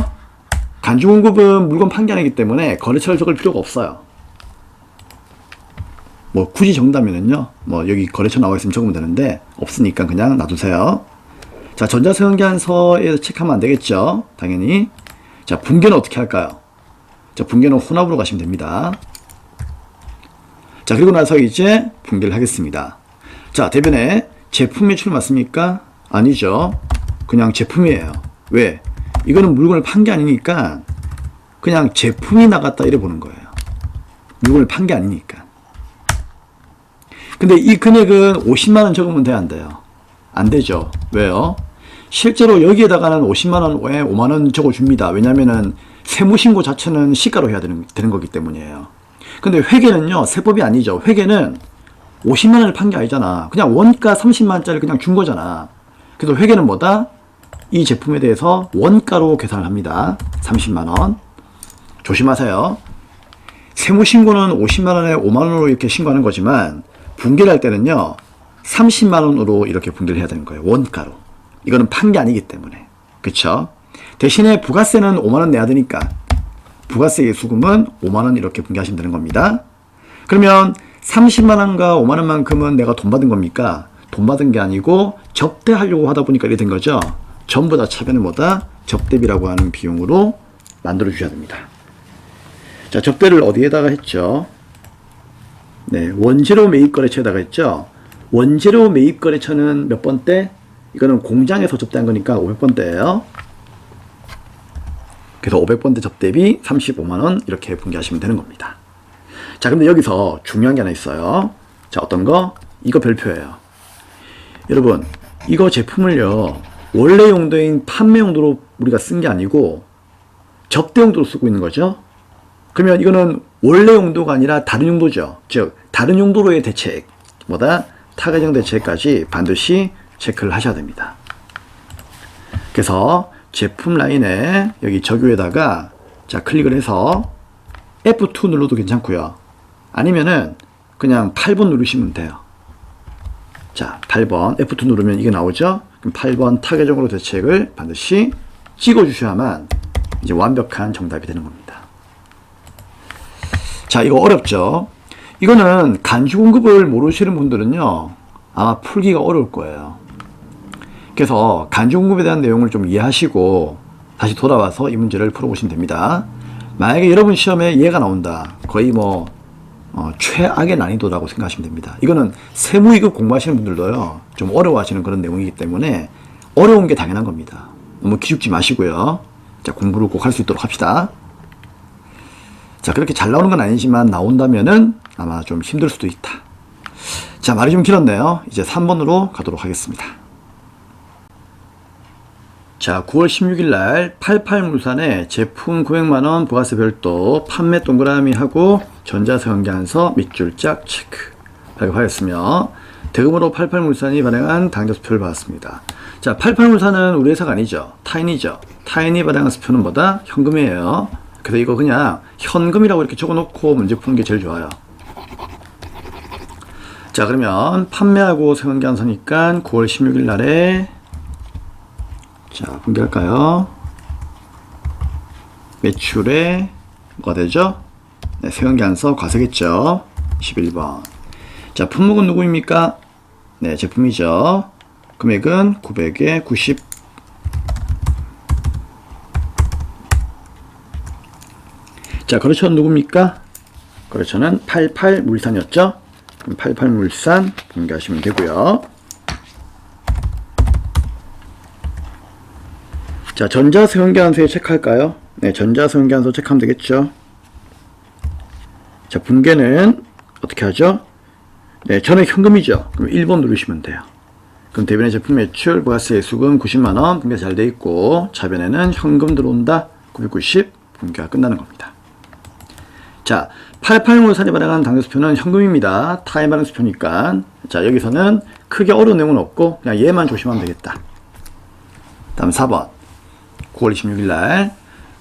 S1: 간주공급은 물건 판 게 아니기 때문에 거래처를 적을 필요가 없어요. 뭐 굳이 적는다면은요, 뭐 여기 거래처 나와 있으면 적으면 되는데 없으니까 그냥 놔두세요. 자, 전자세은계산서에서 체크하면 안 되겠죠? 당연히. 자, 분개는 어떻게 할까요? 자, 분개는 혼합으로 가시면 됩니다. 자, 그리고 나서 이제 분개를 하겠습니다. 자, 대변에 제품 매출 맞습니까? 아니죠. 그냥 제품이에요. 왜? 이거는 물건을 판 게 아니니까 그냥 제품이 나갔다 이래 보는 거예요. 물건을 판 게 아니니까. 근데 이 금액은 50만원 적으면 돼요, 안 돼요? 안 되죠. 왜요? 실제로 여기에다가는 50만원에 5만원 적어줍니다. 왜냐면은 세무신고 자체는 시가로 해야 되는 거기 때문이에요. 근데 회계는요, 세법이 아니죠. 회계는 50만원을 판 게 아니잖아. 그냥 원가 30만원짜리 그냥 준 거잖아. 그래서 회계는 뭐다? 이 제품에 대해서 원가로 계산을 합니다. 30만원. 조심하세요. 세무신고는 50만원에 5만원으로 이렇게 신고하는 거지만, 분개를 할 때는요, 30만원으로 이렇게 분개를 해야 되는 거예요. 원가로. 이거는 판 게 아니기 때문에. 그쵸? 대신에 부가세는 5만원 내야 되니까, 부가세의 수금은 5만원 이렇게 분개하시면 되는 겁니다. 그러면 30만원과 5만원만큼은 내가 돈 받은 겁니까? 돈 받은 게 아니고 접대하려고 하다 보니까 이렇게 된 거죠. 전부 다 차변은 뭐다? 접대비라고 하는 비용으로 만들어 주셔야 됩니다. 자, 접대를 어디에다가 했죠? 네, 원재료 매입거래처에다가 했죠. 원재료 매입거래처는 몇 번대? 이거는 공장에서 접대한 거니까 500번대예요. 그래서 500번대 접대비 35만원 이렇게 분개하시면 되는 겁니다. 자, 근데 여기서 중요한 게 하나 있어요. 자, 어떤 거? 이거 별표예요. 여러분, 이거 제품을요, 원래 용도인 판매 용도로 우리가 쓴 게 아니고 접대 용도로 쓰고 있는 거죠. 그러면 이거는 원래 용도가 아니라 다른 용도죠. 즉, 다른 용도로의 대책, 뭐다? 타개정 대책까지 반드시 체크를 하셔야 됩니다. 그래서 제품 라인에 여기 적유에다가 자, 클릭을 해서 F2 눌러도 괜찮고요. 아니면은 그냥 8번 누르시면 돼요. 자, 8번 F2 누르면 이게 나오죠? 그럼 8번 타겟적으로 대책을 반드시 찍어주셔야만 이제 완벽한 정답이 되는 겁니다. 자, 이거 어렵죠? 이거는 간주 공급을 모르시는 분들은요, 아마 풀기가 어려울 거예요. 그래서 간주 공급에 대한 내용을 좀 이해하시고 다시 돌아와서 이 문제를 풀어보시면 됩니다. 만약에 여러분 시험에 얘가 나온다. 거의 최악의 난이도라고 생각하시면 됩니다. 이거는 세무 2급 공부하시는 분들도요, 좀 어려워하시는 그런 내용이기 때문에 어려운 게 당연한 겁니다. 너무 기죽지 마시고요. 자, 공부를 꼭 할 수 있도록 합시다. 자, 그렇게 잘 나오는 건 아니지만 나온다면은 아마 좀 힘들 수도 있다. 자, 말이 좀 길었네요. 이제 3번으로 가도록 하겠습니다. 자, 9월 16일 날 88물산에 제품 900만원 부가세 별도 판매 동그라미 하고 전자세관계안서 밑줄 짝 체크 발급하였으며 대금으로 88물산이 발행한 당좌수표를 받았습니다. 자, 88물산은 우리 회사가 아니죠. 타인이죠. 타인이 발행한 수표는 뭐다? 현금이에요. 그래서 이거 그냥 현금이라고 이렇게 적어놓고 문제 푸는 게 제일 좋아요. 자, 그러면 판매하고 세관계안서니까 9월 16일 날에 자, 공개할까요? 매출에 뭐가 되죠? 네, 세관계안서 과세겠죠. 11번. 자, 품목은 누구입니까? 네, 제품이죠. 금액은 900에 90. 자, 거래처는 누굽니까? 거래처는 88물산이었죠. 그럼 88물산 공개하시면 되고요. 자, 전자세관계안서에 체크할까요? 네, 전자세관계안서 체크하면 되겠죠. 자, 분계는 어떻게 하죠? 네, 전액 현금이죠. 그럼 1번 누르시면 돼요. 그럼 대변의 제품 매출, 부가세 수금 90만원 분계 잘 돼 있고, 차변에는 현금 들어온다 990 분계가 끝나는 겁니다. 자, 88물산이 발행한 당좌수표는 현금입니다. 타인 발행 수표니까. 자, 여기서는 크게 어려운 내용은 없고 그냥 얘만 조심하면 되겠다. 다음 4번. 9월 26일 날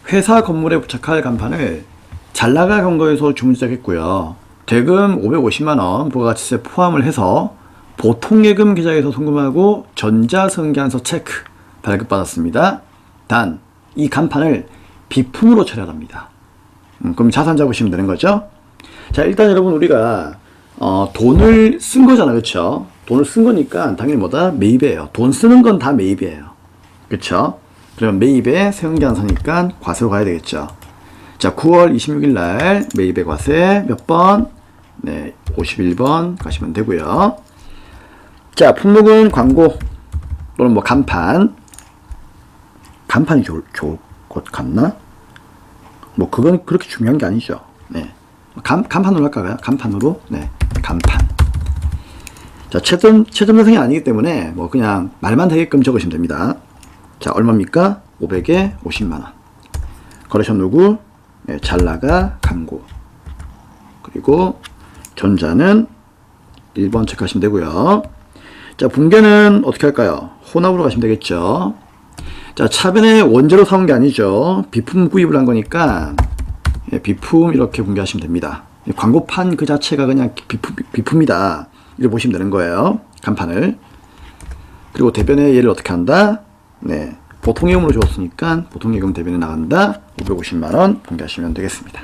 S1: 회사 건물에 부착할 간판을 잘나가 경로에서 주문 시작했고요. 대금 550만원 부가가치세 포함을 해서 보통예금 계좌에서 송금하고 전자세관계안서 체크 발급받았습니다. 단, 이 간판을 비품으로 처리합니다. 그럼 자산자 보시면 되는 거죠. 자, 일단 여러분 우리가 돈을 쓴 거잖아, 그쵸? 돈을 쓴 거니까 당연히 뭐다? 매입이에요. 돈 쓰는 건 다 매입이에요. 그쵸? 그러면 매입에 세관계안서니까 과세로 가야 되겠죠. 자, 9월 26일 날 매입의 과세 몇 번? 네, 51번 가시면 되고요. 자, 품목은 광고 또는 뭐 간판. 간판이 좋을 것 같나? 뭐 그건 그렇게 중요한 게 아니죠. 네, 간판으로 할까요? 간판으로. 네, 간판. 자, 최점 대상이 아니기 때문에 뭐 그냥 말만 되게끔 적으시면 됩니다. 자, 얼마입니까? 500에 50만원. 거래처 누구? 네, 잘나가 강구. 그리고 전자는 1번 체크하시면 되고요. 자, 분계는 어떻게 할까요? 혼합으로 가시면 되겠죠. 자, 차변에 원재료 사온 게 아니죠. 비품 구입을 한 거니까 비품 이렇게 분계하시면 됩니다. 광고판 그 자체가 그냥 비품이다. 이렇게 보시면 되는 거예요. 간판을. 그리고 대변에 얘를 어떻게 한다? 네, 보통예금으로 줬으니까 보통예금 대변에 나간다. 550만원 분계하시면 되겠습니다.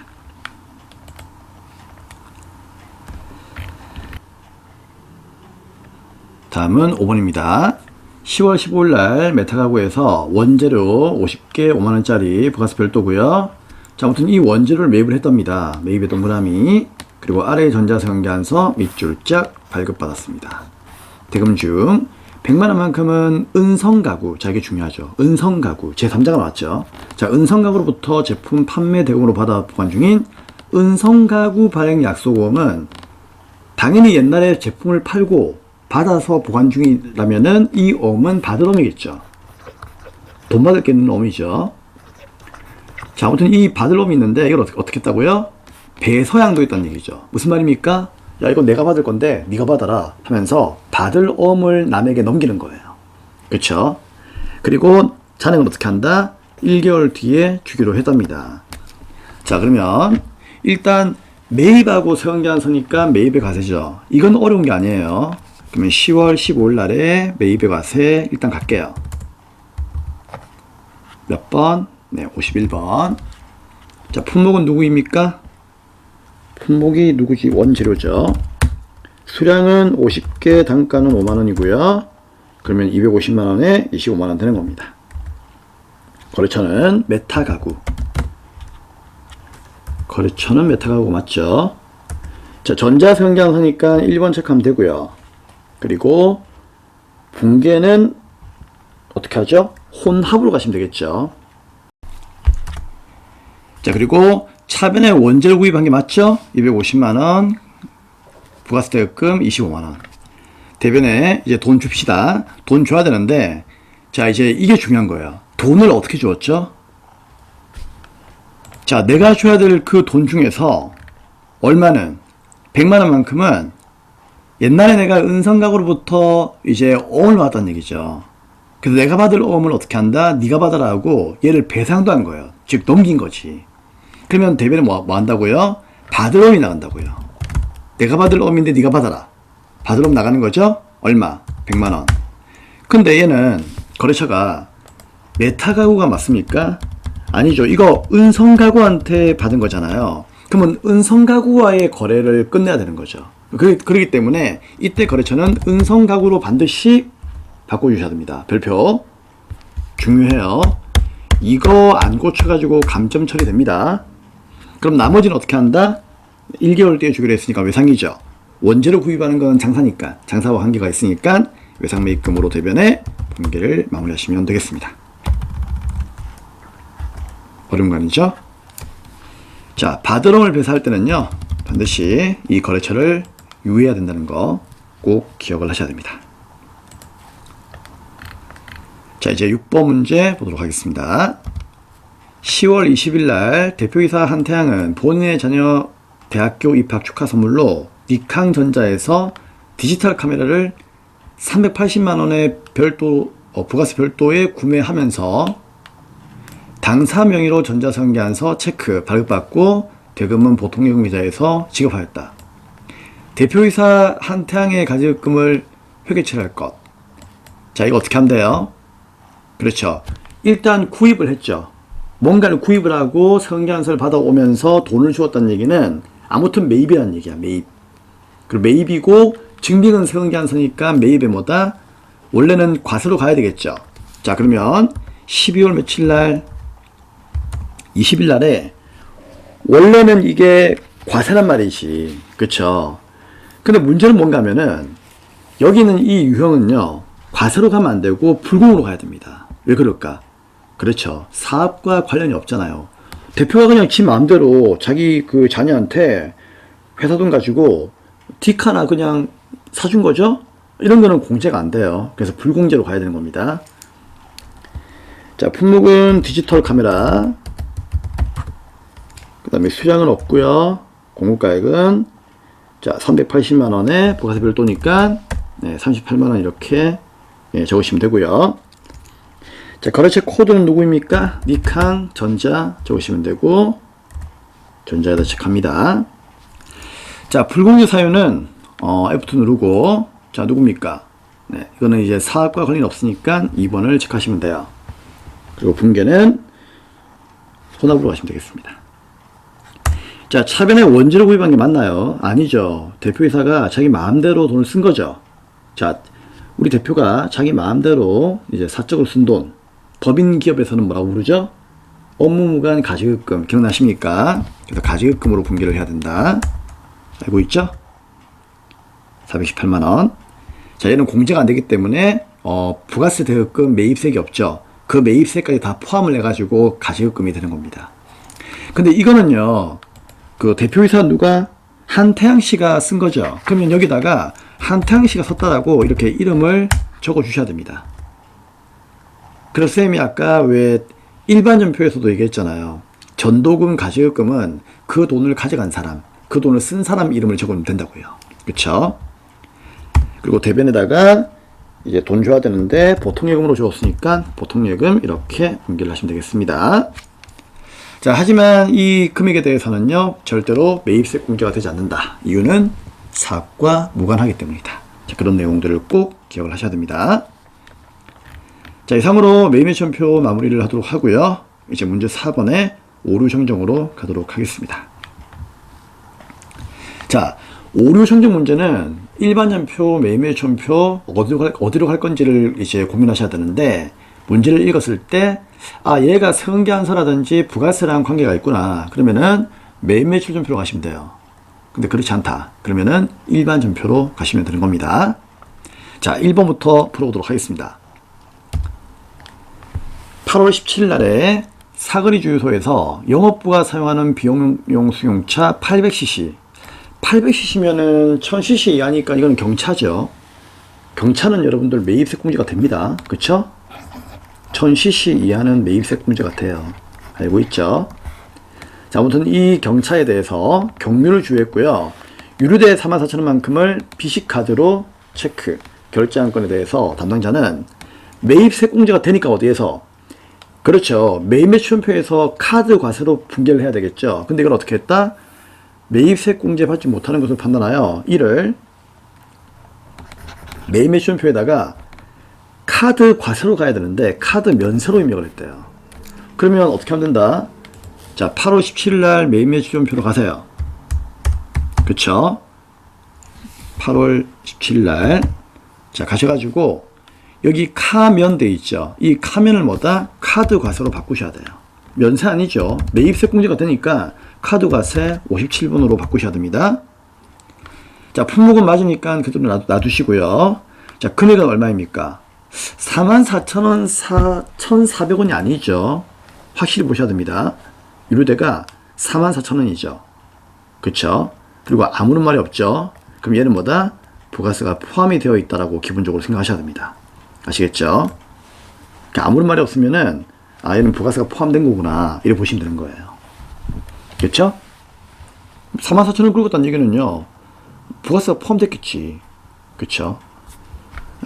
S1: 다음은 5번입니다. 10월 15일 날 메타가구에서 원재료 50개 5만원짜리 부가세 별도고요. 자, 아무튼 이 원재료를 매입을 했답니다. 매입의 동그라미. 그리고 아래 전자세관계안서 밑줄 짝 발급받았습니다. 대금 중 100만원만큼은 은성가구. 자, 이게 중요하죠. 은성가구. 제3자가 나왔죠. 자, 은성가구로부터 제품 판매 대금으로 받아 보관 중인 은성가구 발행 약속금은 당연히 옛날에 제품을 팔고 받아서 보관 중이라면은 이 어음은 받을 어음이겠죠. 돈 받을 게 있는 어음이죠. 자, 아무튼 이 받을 어음이 있는데 이걸 어떻게 했다고요? 배서양도 있다는 얘기죠. 무슨 말입니까? 야, 이거 내가 받을 건데 네가 받아라 하면서 받을 어음을 남에게 넘기는 거예요. 그렇죠? 그리고 잔액은 어떻게 한다? 1개월 뒤에 주기로 했답니다. 자, 그러면 일단 매입하고 세금계산 서니까 매입의 과세죠. 이건 어려운 게 아니에요. 그러면 10월 15일 날에 매입의 과세 일단 갈게요. 몇 번? 네, 51번. 자, 품목은 누구입니까? 품목이 누구지? 원재료죠. 수량은 50개, 단가는 5만원이고요. 그러면 250만원에 25만원 되는 겁니다. 거래처는 메타 가구. 거래처는 메타 가구 맞죠? 자, 전자세금계산 서니까 1번 체크하면 되고요. 그리고 분계는 어떻게 하죠? 혼합으로 가시면 되겠죠. 자, 그리고 차변에 원재료 구입한 게 맞죠? 250만원, 부가세 대금 25만원. 대변에 이제 돈 줍시다. 돈 줘야 되는데, 자, 이제 이게 중요한 거예요. 돈을 어떻게 주었죠? 자, 내가 줘야 될 그 돈 중에서 얼마는 100만원만큼은 옛날에 내가 은성각으로부터 이제 어음을 받았다는 얘기죠. 그래서 내가 받을 어음을 어떻게 한다? 네가 받아라고 얘를 배상도 한 거예요. 즉 넘긴 거지. 그러면 대변에 뭐 한다고요? 받을 어음이 나간다고요. 내가 받을 어음인데 네가 받아라. 받을 어음 나가는 거죠? 얼마? 100만원. 근데 얘는 거래처가 메타 가구가 맞습니까? 아니죠. 이거 은성 가구한테 받은 거잖아요. 그러면 은성 가구와의 거래를 끝내야 되는 거죠. 그렇기 때문에 이때 거래처는 은성 가구로 반드시 바꿔주셔야 됩니다. 별표 중요해요. 이거 안 고쳐가지고 감점 처리됩니다. 그럼 나머지는 어떻게 한다? 1개월 뒤에 주기로 했으니까 외상이죠. 원재료 구입하는 건 장사니까, 장사와 한계가 있으니까 외상매입금으로 대변에 분계를 마무리하시면 되겠습니다. 어려운 거 아니죠? 자, 받으러을 배사할 때는요, 반드시 이 거래처를 유의해야 된다는 거 꼭 기억을 하셔야 됩니다. 자, 이제 6번 문제 보도록 하겠습니다. 10월 20일 날 대표이사 한태양은 본인의 자녀 대학교 입학 축하 선물로 니캉전자에서 디지털 카메라를 380만원의 별도, 부가세 별도에 구매하면서 당사 명의로 전자세금계산서 체크 발급받고 대금은 보통예금 계좌에서 지급하였다. 대표이사 한태양의 가지급금을 회계처리할 것. 자, 이거 어떻게 한대요? 그렇죠. 일단 구입을 했죠. 뭔가를 구입을 하고 세금계산서를 받아오면서 돈을 주었다는 얘기는 아무튼 매입이라는 얘기야. 매입. 그리고 매입이고 증빙은 세금계산서니까 매입의 뭐다? 원래는 과세로 가야 되겠죠. 자, 그러면 12월 며칠 날 20일 날에 원래는 이게 과세란 말이지. 그쵸? 근데 문제는 뭔가 하면은 여기는 이 유형은요, 과세로 가면 안 되고 불공으로 가야 됩니다. 왜 그럴까? 그렇죠. 사업과 관련이 없잖아요. 대표가 그냥 지 마음대로 자기 그 자녀한테 회사 돈 가지고 딕 하나 그냥 사준 거죠? 이런 거는 공제가 안 돼요. 그래서 불공제로 가야 되는 겁니다. 자, 품목은 디지털 카메라. 그 다음에 수량은 없고요. 공급가액은 자 380만원에 부가세 별도니까 네, 38만원 이렇게 적으시면 되고요. 자, 거래처 코드는 누구입니까? 니캉 전자 적으시면 되고 전자에다 체크합니다. 자, 불공제 사유는 F2 누르고 자 누굽니까? 네, 이거는 이제 사업과 관련이 없으니까 2번을 체크하시면 돼요. 그리고 분계는 혼합으로 하시면 되겠습니다. 자, 차변에 원재료 구입한 게 맞나요? 아니죠. 대표이사가 자기 마음대로 돈을 쓴 거죠. 자, 우리 대표가 자기 마음대로 이제 사적으로 쓴 돈, 법인 기업에서는 뭐라고 부르죠? 업무무관 가지급금 기억나십니까? 그래서 가지급금으로 분계를 해야 된다. 알고 있죠? 418만원. 자, 얘는 공제가 안 되기 때문에 부가세 대급금 매입세액이 없죠. 그 매입세까지 다 포함을 해가지고 가지급금이 되는 겁니다. 근데 이거는요, 그 대표이사 누가? 한태양 씨가 쓴 거죠. 그러면 여기다가 한태양 씨가 썼다라고 이렇게 이름을 적어 주셔야 됩니다. 그래서 쌤이 아까 왜 일반 전표에서도 얘기했잖아요. 전도금 가지급금은 그 돈을 가져간 사람, 그 돈을 쓴 사람 이름을 적으면 된다고요. 그쵸? 그리고 대변에다가 이제 돈 줘야 되는데 보통예금으로 줬으니까 보통예금 이렇게 분기를 하시면 되겠습니다. 자, 하지만 이 금액에 대해서는요, 절대로 매입세공제가 되지 않는다. 이유는 사업과 무관하기 때문이다. 자, 그런 내용들을 꼭 기억을 하셔야 됩니다. 자, 이상으로 매입매수표 마무리를 하도록 하고요. 이제 문제 4번의 오류 정정으로 가도록 하겠습니다. 자, 오류 정정 문제는 일반전표, 매입매수표 어디로 갈 건지를 이제 고민하셔야 되는데, 문제를 읽었을 때, 아, 얘가 성계한서라든지 부가세랑 관계가 있구나. 그러면은 매입매출전표로 가시면 돼요. 근데 그렇지 않다. 그러면은 일반전표로 가시면 되는 겁니다. 자, 1번부터 풀어보도록 하겠습니다. 8월 17일 날에 사거리 주유소에서 영업부가 사용하는 비용용 승용차 800cc. 800cc면은 1000cc 이하니까 이건 경차죠. 경차는 여러분들 매입세 공제가 됩니다. 그쵸? 1000cc 이하는 매입세 공제가 돼요. 알고 있죠? 자, 아무튼 이 경차에 대해서 경유를 주유했고요. 유류대 44,000원만큼을 BC카드로 체크, 결제한 건에 대해서 담당자는 매입세 공제가 되니까 어디에서? 그렇죠. 매입매출표에서 카드 과세로 분개를 해야 되겠죠. 근데 이걸 어떻게 했다? 매입세 공제 받지 못하는 것을 판단하여 이를 매입매출표에다가 카드 과세로 가야 되는데 카드 면세로 입력을 했대요. 그러면 어떻게 하면 된다? 자, 8월 17일 날 매입매출표로 가세요. 그쵸? 8월 17일 날 자, 가셔가지고 여기 카면 돼 있죠. 이 카면을 뭐다? 카드 과세로 바꾸셔야 돼요. 면세 아니죠. 매입세 공제가 되니까 카드 과세 57번으로 바꾸셔야 됩니다. 자, 품목은 맞으니까 그대로 놔두시고요. 자, 금액은 얼마입니까? 44,000원, 1,400원이 아니죠. 확실히 보셔야 됩니다. 유류대가 44,000원이죠. 그쵸? 그리고 아무런 말이 없죠. 그럼 얘는 뭐다? 부가세가 포함이 되어 있다라고 기본적으로 생각하셔야 됩니다. 아시겠죠? 그러니까 아무런 말이 없으면은, 아, 얘는 부가세가 포함된 거구나. 이렇게 보시면 되는 거예요. 그쵸? 44,000원 끌고 있다는 얘기는요, 부가세가 포함됐겠지. 그쵸?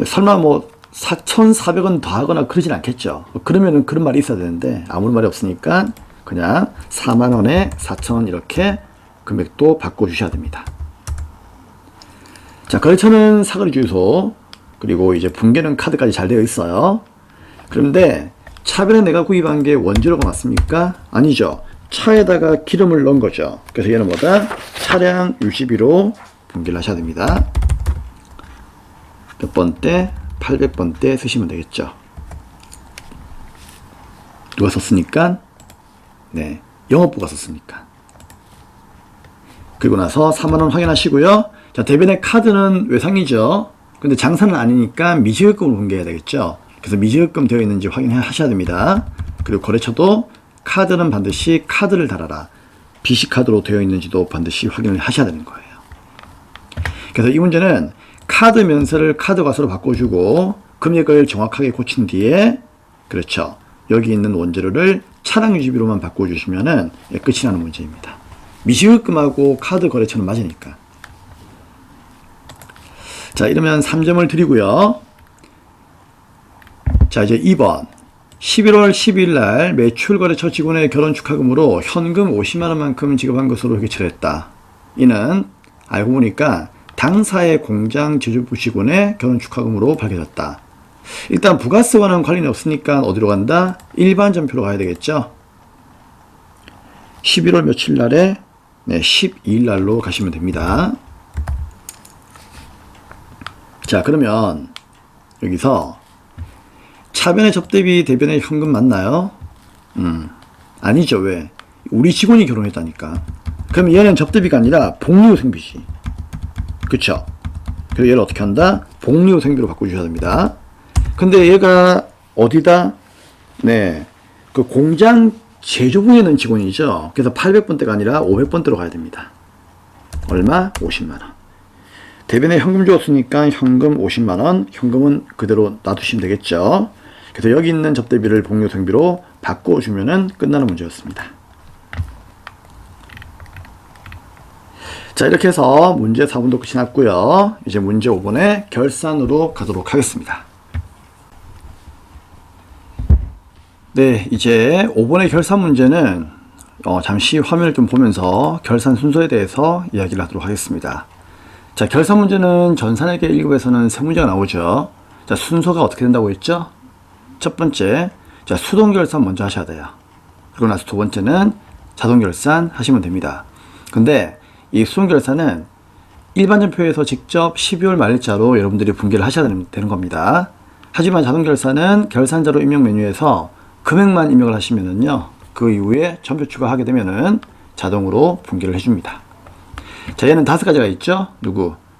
S1: 설마 뭐, 4,400원 더 하거나 그러진 않겠죠. 그러면은 그런 말이 있어야 되는데, 아무런 말이 없으니까, 그냥 4만원에 4,000원 이렇게 금액도 바꿔주셔야 됩니다. 자, 거래처는 사거리 주유소, 그리고 이제 분계는 카드까지 잘 되어 있어요. 그런데 차변에 내가 구입한 게 원재료가 맞습니까? 아니죠. 차에다가 기름을 넣은 거죠. 그래서 얘는 뭐다? 차량 유지비로 분기를 하셔야 됩니다. 몇 번대? 800번대 쓰시면 되겠죠. 누가 썼으니까? 네, 영업부가 썼으니까. 그리고 나서 4만원 확인하시고요. 자, 대변의 카드는 외상이죠. 근데 장사는 아니니까 미지급금으로 분개해야 되겠죠. 그래서 미지급금 되어 있는지 확인하셔야 됩니다. 그리고 거래처도 카드는 반드시 카드를 달아라. BC카드로 되어 있는지도 반드시 확인을 하셔야 되는 거예요. 그래서 이 문제는 카드 면세를 카드 과세로 바꿔주고 금액을 정확하게 고친 뒤에, 그렇죠, 여기 있는 원재료를 차량 유지비로만 바꿔주시면은 끝이 나는 문제입니다. 미지급금하고 카드 거래처는 맞으니까. 자, 이러면 3점을 드리고요. 자, 이제 2번. 11월 12일 날 매출거래처 직원의 결혼 축하금으로 현금 50만원만큼 지급한 것으로 회계처리했다. 이는 알고 보니까 당사의 공장 제조부 직원의 결혼 축하금으로 밝혀졌다. 일단 부가세와는 관련이 없으니까 어디로 간다? 일반 전표로 가야 되겠죠. 11월 며칠 날에 12일 날로 가시면 됩니다. 자, 그러면 여기서 차변의 접대비, 대변의 현금 맞나요? 아니죠. 왜? 우리 직원이 결혼했다니까. 그럼 얘는 접대비가 아니라 복리후생비지. 그쵸? 그래서 얘를 어떻게 한다? 복리후생비로 바꿔주셔야 됩니다. 근데 얘가 어디다? 네, 그 공장 제조부에 있는 직원이죠. 그래서 800번대가 아니라 500번대로 가야 됩니다. 얼마? 50만원. 대변에 현금 주었으니까 현금 50만원, 현금은 그대로 놔두시면 되겠죠. 그래서 여기 있는 접대비를 복리후생비로 바꿔주면은 끝나는 문제였습니다. 자, 이렇게 해서 문제 4번도 끝이 났고요. 이제 문제 5번의 결산으로 가도록 하겠습니다. 네, 이제 5번의 결산 문제는 잠시 화면을 좀 보면서 결산 순서에 대해서 이야기를 하도록 하겠습니다. 자, 결산 문제는 전산회계 1급에서는 세 문제가 나오죠. 자, 순서가 어떻게 된다고 했죠? 첫 번째, 자, 수동 결산 먼저 하셔야 돼요. 그리고 나서 두 번째는 자동 결산 하시면 됩니다. 근데 이 수동 결산은 일반전표에서 직접 12월 말일자로 여러분들이 분기를 하셔야 되는 겁니다. 하지만 자동 결산은 결산자로 입력 메뉴에서 금액만 입력을 하시면은요, 그 이후에 전표 추가하게 되면은 자동으로 분기를 해줍니다. 자, 얘는 5가지가 있죠.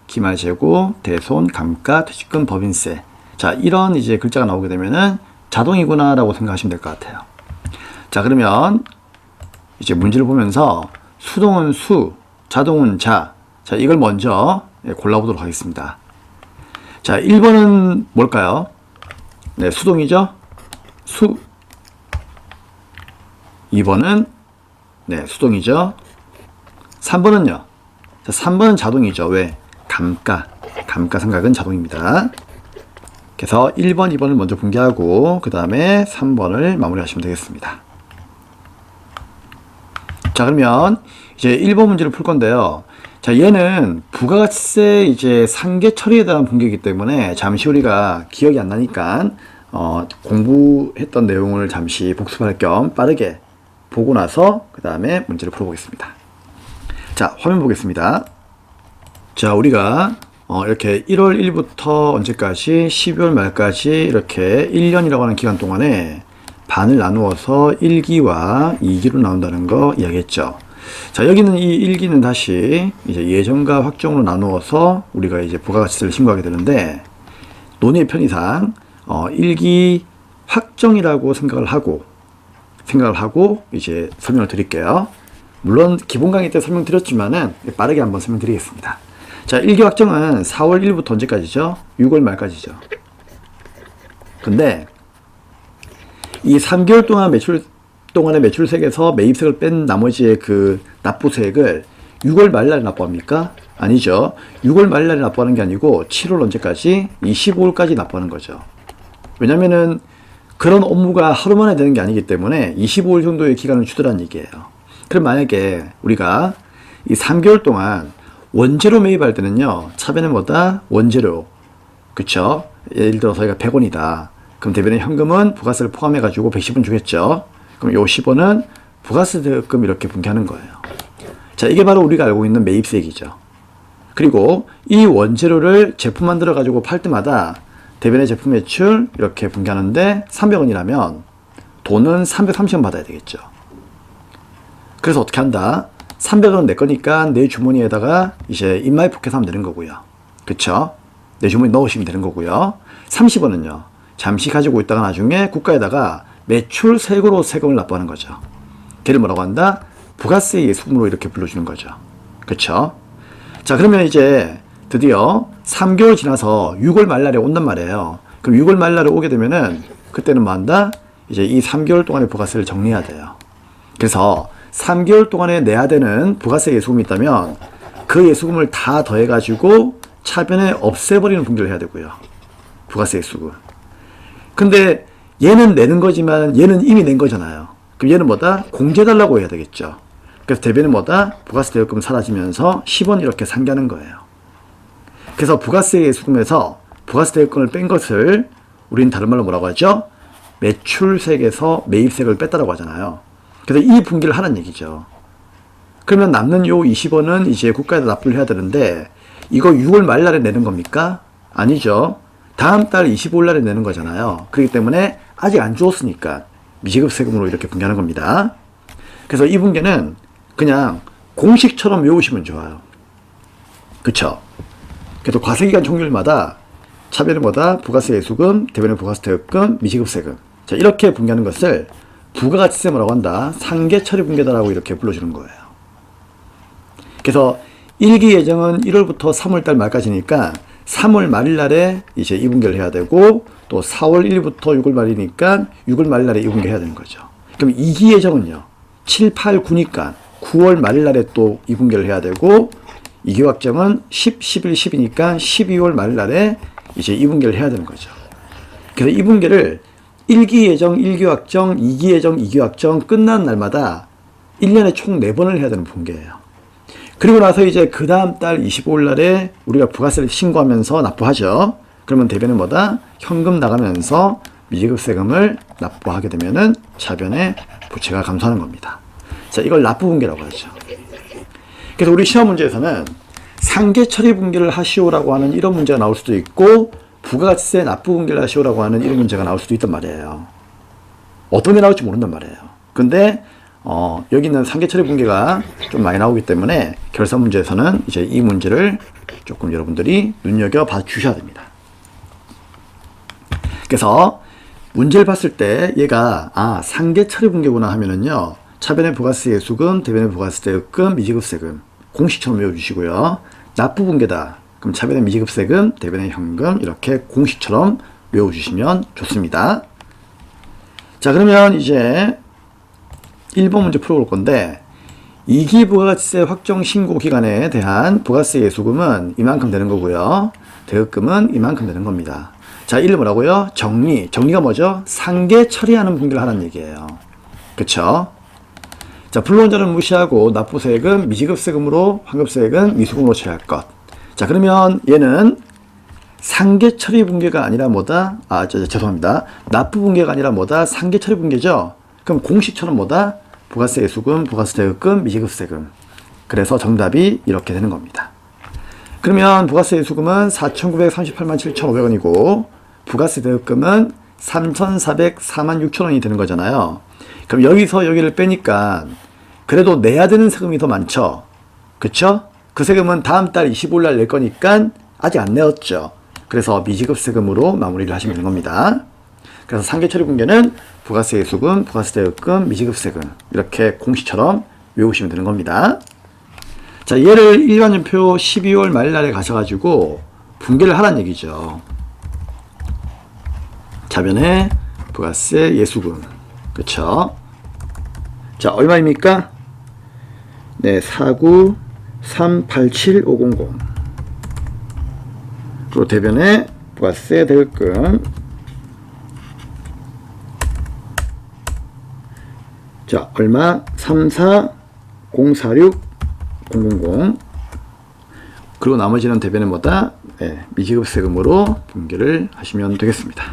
S1: 기말 재고, 대손, 감가, 퇴직금, 법인세. 자, 이런 이제 글자가 나오게 되면은 자동이구나 라고 생각하시면 될 것 같아요. 자, 그러면 이제 문제를 보면서 수동은 수, 자동은 자. 자, 이걸 먼저 골라보도록 하겠습니다. 자, 1번은 뭘까요? 네, 수동이죠? 수. 2번은 네, 수동이죠? 3번은요? 자, 3번은 자동이죠. 왜? 감가 생각은 자동입니다. 그래서 1번, 2번을 먼저 분기하고 그 다음에 3번을 마무리하시면 되겠습니다. 자, 그러면 이제 1번 문제를 풀 건데요. 자, 얘는 부가가치세 이제 상계 처리에 대한 분기이기 때문에 잠시 우리가 기억이 안 나니까 공부했던 내용을 잠시 복습할 겸 빠르게 보고 나서 그 다음에 문제를 풀어보겠습니다. 자, 화면 보겠습니다. 자, 우리가 이렇게 1월 1일부터 언제까지 12월 말까지 이렇게 1년이라고 하는 기간 동안에 반을 나누어서 1기와 2기로 나온다는 거 이야기했죠. 자, 여기는 이 1기는 다시 이제 예정과 확정으로 나누어서 우리가 이제 부가가치세를 신고하게 되는데, 논의의 편의상 1기 확정이라고 생각을 하고 이제 설명을 드릴게요. 물론 기본 강의 때 설명드렸지만은 빠르게 한번 설명드리겠습니다. 자, 1기 확정은 4월 1일부터 언제까지죠? 6월 말까지죠. 근데 이 3개월 동안 동안의 매출세액에서 매입세액을 뺀 나머지의 그 납부세액을 6월 말날에 납부합니까? 아니죠. 6월 말날에 납부하는 게 아니고 7월 언제까지? 25일까지 납부하는 거죠. 왜냐면은 그런 업무가 하루 만에 되는 게 아니기 때문에 25일 정도의 기간을 주더란 얘기예요. 그럼 만약에 우리가 이 3개월 동안 원재료 매입할 때는요, 차변은 뭐다? 원재료. 그쵸? 예를 들어 저희가 100원이다. 그럼 대변의 현금은 부가세를 포함해가지고 110원 주겠죠. 그럼 요 10원은 부가세 대금 이렇게 분기하는 거예요. 자, 이게 바로 우리가 알고 있는 매입세액이죠. 그리고 이 원재료를 제품 만들어가지고 팔 때마다 대변의 제품 매출 이렇게 분기하는데 300원이라면 돈은 330원 받아야 되겠죠. 그래서 어떻게 한다? 300원은 내 거니까 내 주머니에다가 이제 인마이 포켓하면 되는 거고요. 그쵸? 내 주머니 넣으시면 되는 거고요. 30원은요, 잠시 가지고 있다가 나중에 국가에다가 매출 세액으로 세금을 납부하는 거죠. 걔를 뭐라고 한다? 부가세 예수금으로 이렇게 불러주는 거죠. 그쵸? 자, 그러면 이제 드디어 3개월 지나서 6월 말날에 온단 말이에요. 그럼 6월 말날에 오게 되면은 그때는 뭐 한다? 이제 이 3개월 동안의 부가세를 정리해야 돼요. 그래서 3개월 동안에 내야 되는 부가세 예수금이 있다면 그 예수금을 다 더해가지고 차변에 없애버리는 분기를 해야 되고요. 부가세 예수금. 근데 얘는 내는 거지만 얘는 이미 낸 거잖아요. 그럼 얘는 뭐다? 공제해달라고 해야 되겠죠. 그래서 대변은 뭐다? 부가세 대여금 사라지면서 10원 이렇게 상기하는 거예요. 그래서 부가세 예수금에서 부가세 대여금을 뺀 것을 우리는 다른 말로 뭐라고 하죠? 매출세액에서 매입세액을 뺐다라고 하잖아요. 그래서 이 분기를 하라는 얘기죠. 그러면 남는 요 20원은 이제 국가에다 납부를 해야 되는데 이거 6월 말날에 내는 겁니까? 아니죠. 다음 달 25일 날에 내는 거잖아요. 그렇기 때문에 아직 안 주었으니까 미지급 세금으로 이렇게 분기하는 겁니다. 그래서 이 분기는 그냥 공식처럼 외우시면 좋아요. 그쵸? 그래서 과세기간 총률마다 차변은 뭐다? 부가세 예수금, 대변은 부가세 대여금, 미지급 세금. 자, 이렇게 분기하는 것을 부가가치세 뭐라고 한다? 상계 처리 분기다라고 이렇게 불러주는 거예요. 그래서 1기 예정은 1월부터 3월달 말까지니까 3월 말일날에 이제 2분기를 해야 되고, 또 4월 1일부터 6월 말이니까 6월 말일날에 2분기 해야 되는 거죠. 그럼 2기 예정은요, 7, 8, 9니까 9월 말일날에 또 2분기를 해야 되고, 2기 확정은 10, 11, 10이니까 12월 말일날에 이제 2분기를 해야 되는 거죠. 그래서 2분기를 1기 예정, 1기 확정, 2기 예정, 2기 확정 끝난 날마다 1년에 총 4번을 해야 되는 붕괴예요. 그리고 나서 이제 그 다음 달 25일 날에 우리가 부가세를 신고하면서 납부하죠. 그러면 대변은 뭐다? 현금 나가면서 미지급 세금을 납부하게 되면은 차변의 부채가 감소하는 겁니다. 자, 이걸 납부분개라고 하죠. 그래서 우리 시험 문제에서는 상계 처리 분개를 하시오라고 하는 이런 문제가 나올 수도 있고, 부가세 납부분개를 하시오라고 하는 이런 문제가 나올 수도 있단 말이에요. 어떤 게 나올지 모른단 말이에요. 근데 여기 있는 상계 처리 분개가 좀 많이 나오기 때문에 결산 문제에서는 이제 이 문제를 조금 여러분들이 눈여겨봐 주셔야 됩니다. 그래서 문제를 봤을 때 얘가 상계 처리 분개구나 하면은요, 차변의 부가세 예수금, 대변의 부가세 대금, 미지급 세금 공식처럼 외워주시고요. 납부 분개다. 그럼 차변의 미지급 세금, 대변의 현금 이렇게 공식처럼 외워주시면 좋습니다. 자, 그러면 이제 1번 문제 풀어볼 건데, 2기 부가세 확정 신고 기간에 대한 부가세 예수금은 이만큼 되는 거고요. 대금은 이만큼 되는 겁니다. 자, 1은 뭐라고요? 정리가 뭐죠? 상계 처리하는 분개를 하라는 얘기예요. 그쵸? 자, 불로원자는 무시하고 납부세액은 미지급세금으로, 환급세액은 미수금으로 처리할 것. 자, 그러면 얘는 상계 처리 분개가 아니라 뭐다? 죄송합니다. 납부 분개가 아니라 뭐다? 상계 처리 분개죠? 그럼 공식처럼 뭐다? 부가세 예수금, 부가세 대금, 미지급 세금. 그래서 정답이 이렇게 되는 겁니다. 그러면 부가세 예수금은 4,938만 7,500원이고 부가세 대금은 3,404만 6천원이 되는 거잖아요. 그럼 여기서 여기를 빼니까 그래도 내야 되는 세금이 더 많죠? 그쵸? 그 세금은 다음 달 25일 날 낼 거니까 아직 안 내었죠. 그래서 미지급 세금으로 마무리를 하시면 되는 겁니다. 그래서 상계 처리 분개는 부가세 예수금, 부가세 대금, 미지급 세금 이렇게 공식처럼 외우시면 되는 겁니다. 자, 얘를 일반연표 12월 말날에 가셔가지고 분개를 하라는 얘기죠. 차변에 부가세 예수금, 그쵸? 자, 얼마입니까? 네, 49387,500. 그리고 대변에 부가세 대금. 자, 얼마? 34046,000. 그리고 나머지는 대변에 뭐다? 네, 미지급 세금으로 분개를 하시면 되겠습니다.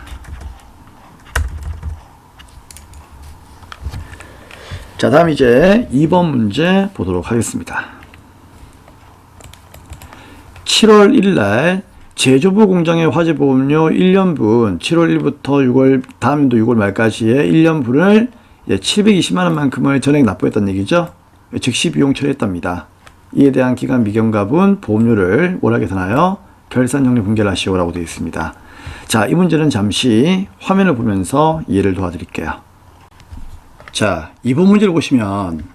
S1: 자, 다음 이제 2번 문제 보도록 하겠습니다. 7월 1일 제조부 공장의 화재보험료 1년분 7월 1일부터 6월 다음 연도 6월 말까지의 1년분을 720만원만큼을 전액 납부했다는 얘기죠. 즉시 비용 처리했답니다. 이에 대한 기간 미경과분 보험료를 뭐라게 되나요? 결산형리 분개를 하시오라고 되어 있습니다. 자, 이 문제는 잠시 화면을 보면서 이해를 도와드릴게요. 자, 이번 문제를 보시면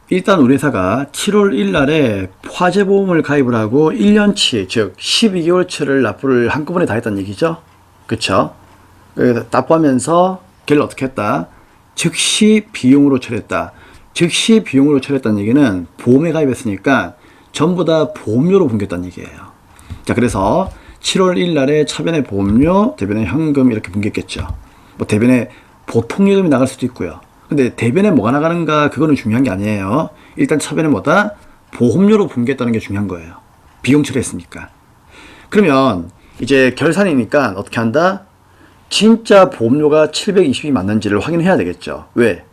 S1: 일단 우리 회사가 7월 1일 날에 화재보험을 가입을 하고 1년치, 즉 12개월치를 납부를 한꺼번에 다 했다는 얘기죠. 그쵸? 납부하면서 걔를 어떻게 했다? 즉시 비용으로 처리했다. 즉시 비용으로 처리했다는 얘기는 보험에 가입했으니까 전부 다 보험료로 분개했다는 얘기예요. 자, 그래서 7월 1일 날에 차변의 보험료, 대변의 현금 이렇게 분개했겠죠. 뭐 대변에 보통 예금이 나갈 수도 있고요. 근데 대변에 뭐가 나가는가 그거는 중요한 게 아니에요. 일단 차변에 뭐다? 보험료로 분개했다는 게 중요한 거예요. 비용 처리했으니까. 그러면 이제 결산이니까 어떻게 한다? 진짜 보험료가 720이 맞는지를 확인해야 되겠죠. 왜?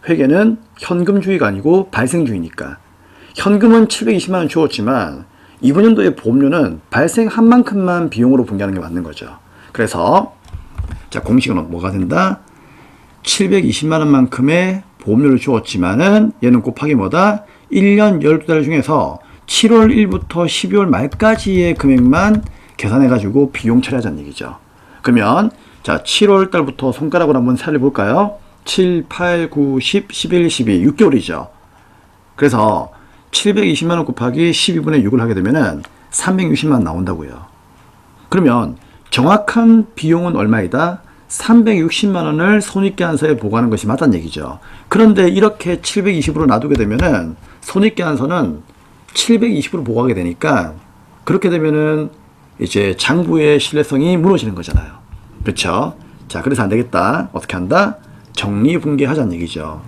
S1: 회계는 현금주의가 아니고 발생주의니까. 현금은 720만원 주었지만 이번 연도의 보험료는 발생한 만큼만 비용으로 분개하는 게 맞는 거죠. 그래서 자, 공식은 뭐가 된다? 720만원만큼의 보험료를 주었지만은 얘는 곱하기 뭐다? 1년 12달 중에서 7월 1일부터 12월 말까지의 금액만 계산해가지고 비용 처리하자는 얘기죠. 그러면 자, 7월 달부터 손가락으로 한번 살려볼까요? 7, 8, 9, 10, 11, 12, 6개월이죠. 그래서 720만원 곱하기 12분의 6을 하게 되면은 360만원 나온다고요. 그러면 정확한 비용은 얼마이다? 360만원을 손익계산서에 보고하는 것이 맞다는 얘기죠. 그런데 이렇게 720으로 놔두게 되면은 손익계산서는 720으로 보고하게 되니까 그렇게 되면은 이제 장부의 신뢰성이 무너지는 거잖아요. 그렇죠? 자, 그래서 안 되겠다. 어떻게 한다? 정리분개하자는 얘기죠.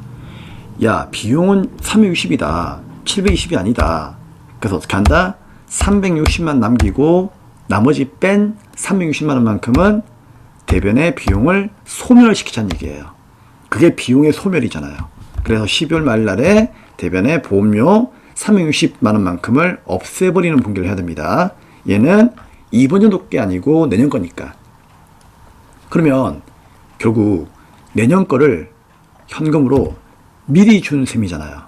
S1: 야, 비용은 360이다. 720이 아니다. 그래서 어떻게 한다? 360만 남기고 나머지 뺀 360만 원만큼은 대변의 비용을 소멸을 시키자는 얘기예요. 그게 비용의 소멸이잖아요. 그래서 12월 말날에 대변의 보험료 360만 원만큼을 없애버리는 분기를 해야 됩니다. 얘는 이번 연도 게 아니고 내년 거니까. 그러면 결국 내년 거를 현금으로 미리 준 셈이잖아요.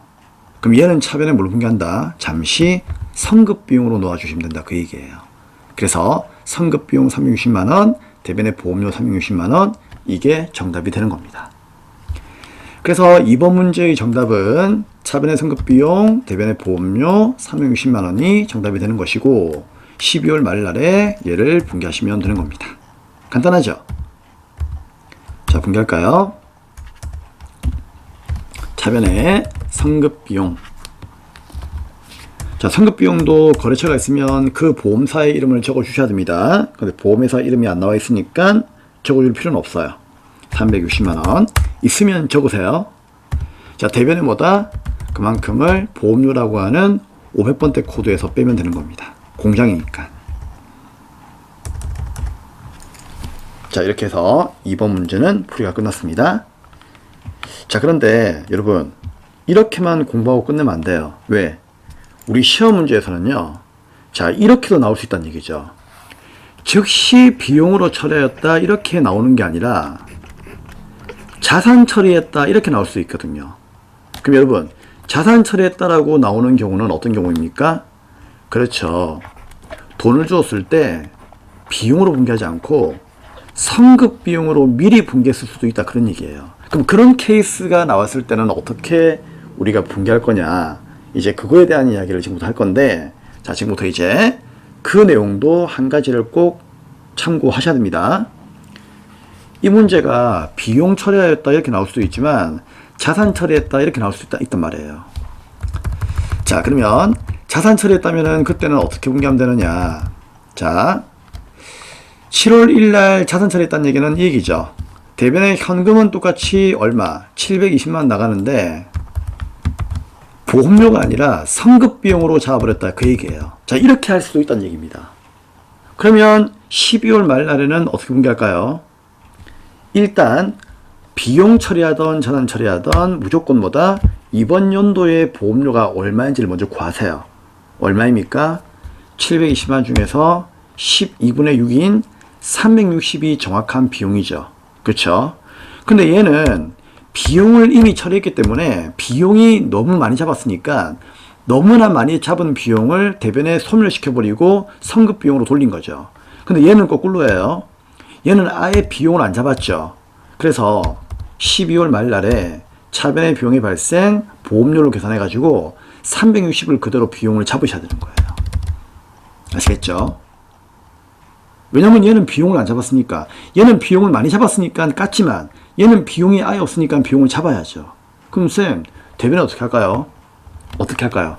S1: 그럼 얘는 차변에 뭘 분기한다? 잠시 성급비용으로 놓아주시면 된다. 그 얘기예요. 그래서 성급비용 360만원, 대변의 보험료 360만원, 이게 정답이 되는 겁니다. 그래서 이번 문제의 정답은 차변의 성급비용, 대변의 보험료 360만원이 정답이 되는 것이고 12월 말날에 얘를 분기하시면 되는 겁니다. 간단하죠? 자, 분기할까요? 차변의 성급비용. 자, 성급비용도 거래처가 있으면 그 보험사의 이름을 적어 주셔야 됩니다. 근데 보험회사 이름이 안 나와 있으니까 적어줄 필요는 없어요. 360만원 있으면 적으세요. 자, 대변에 뭐다? 그만큼을 보험료라고 하는 500번대 코드에서 빼면 되는 겁니다. 공장이니까. 자, 이렇게 해서 2번 문제는 풀이가 끝났습니다. 자, 그런데 여러분 이렇게만 공부하고 끝내면 안 돼요. 왜? 우리 시험 문제에서는요, 자, 이렇게도 나올 수 있다는 얘기죠. 즉시 비용으로 처리했다 이렇게 나오는 게 아니라 자산 처리했다 이렇게 나올 수 있거든요. 그럼 여러분 자산 처리했다라고 나오는 경우는 어떤 경우입니까? 그렇죠. 돈을 주었을 때 비용으로 분기하지 않고 성급 비용으로 미리 분기했을 수도 있다, 그런 얘기예요. 그럼 그런 케이스가 나왔을 때는 어떻게 우리가 분기할 거냐, 이제 그거에 대한 이야기를 지금부터 할 건데, 자, 지금부터 이제 그 내용도 한 가지를 꼭 참고하셔야 됩니다. 이 문제가 비용 처리하였다 이렇게 나올 수도 있지만 자산 처리했다 이렇게 나올 수 있단 말이에요. 자, 그러면 자산 처리했다면은 그때는 어떻게 분기하면 되느냐. 자, 7월 1일 자산 처리했다는 얘기는 이 얘기죠. 대변의 현금은 똑같이 얼마? 720만 나가는데 보험료가 아니라 성급 비용으로 잡아버렸다, 그 얘기예요. 자, 이렇게 할 수도 있다는 얘기입니다. 그러면 12월 말날에는 어떻게 분기할까요? 일단 비용 처리하던 자산 처리하던 무조건 뭐다? 이번 연도의 보험료가 얼마인지를 먼저 구하세요. 얼마입니까? 720만 중에서 12분의 6인 360이 정확한 비용이죠. 그렇죠? 근데 얘는 비용을 이미 처리했기 때문에 비용이 너무 많이 잡았으니까 너무나 많이 잡은 비용을 대변에 소멸시켜버리고 성급 비용으로 돌린 거죠. 근데 얘는 거꾸로예요. 얘는 아예 비용을 안 잡았죠. 그래서 12월 말날에 차변의 비용이 발생, 보험료를 계산해가지고 360을 그대로 비용을 잡으셔야 되는 거예요. 아시겠죠? 왜냐면 얘는 비용을 안 잡았으니까. 얘는 비용을 많이 잡았으니까 깠지만 얘는 비용이 아예 없으니까 비용을 잡아야죠. 그럼 쌤, 대변에 어떻게 할까요? 어떻게 할까요?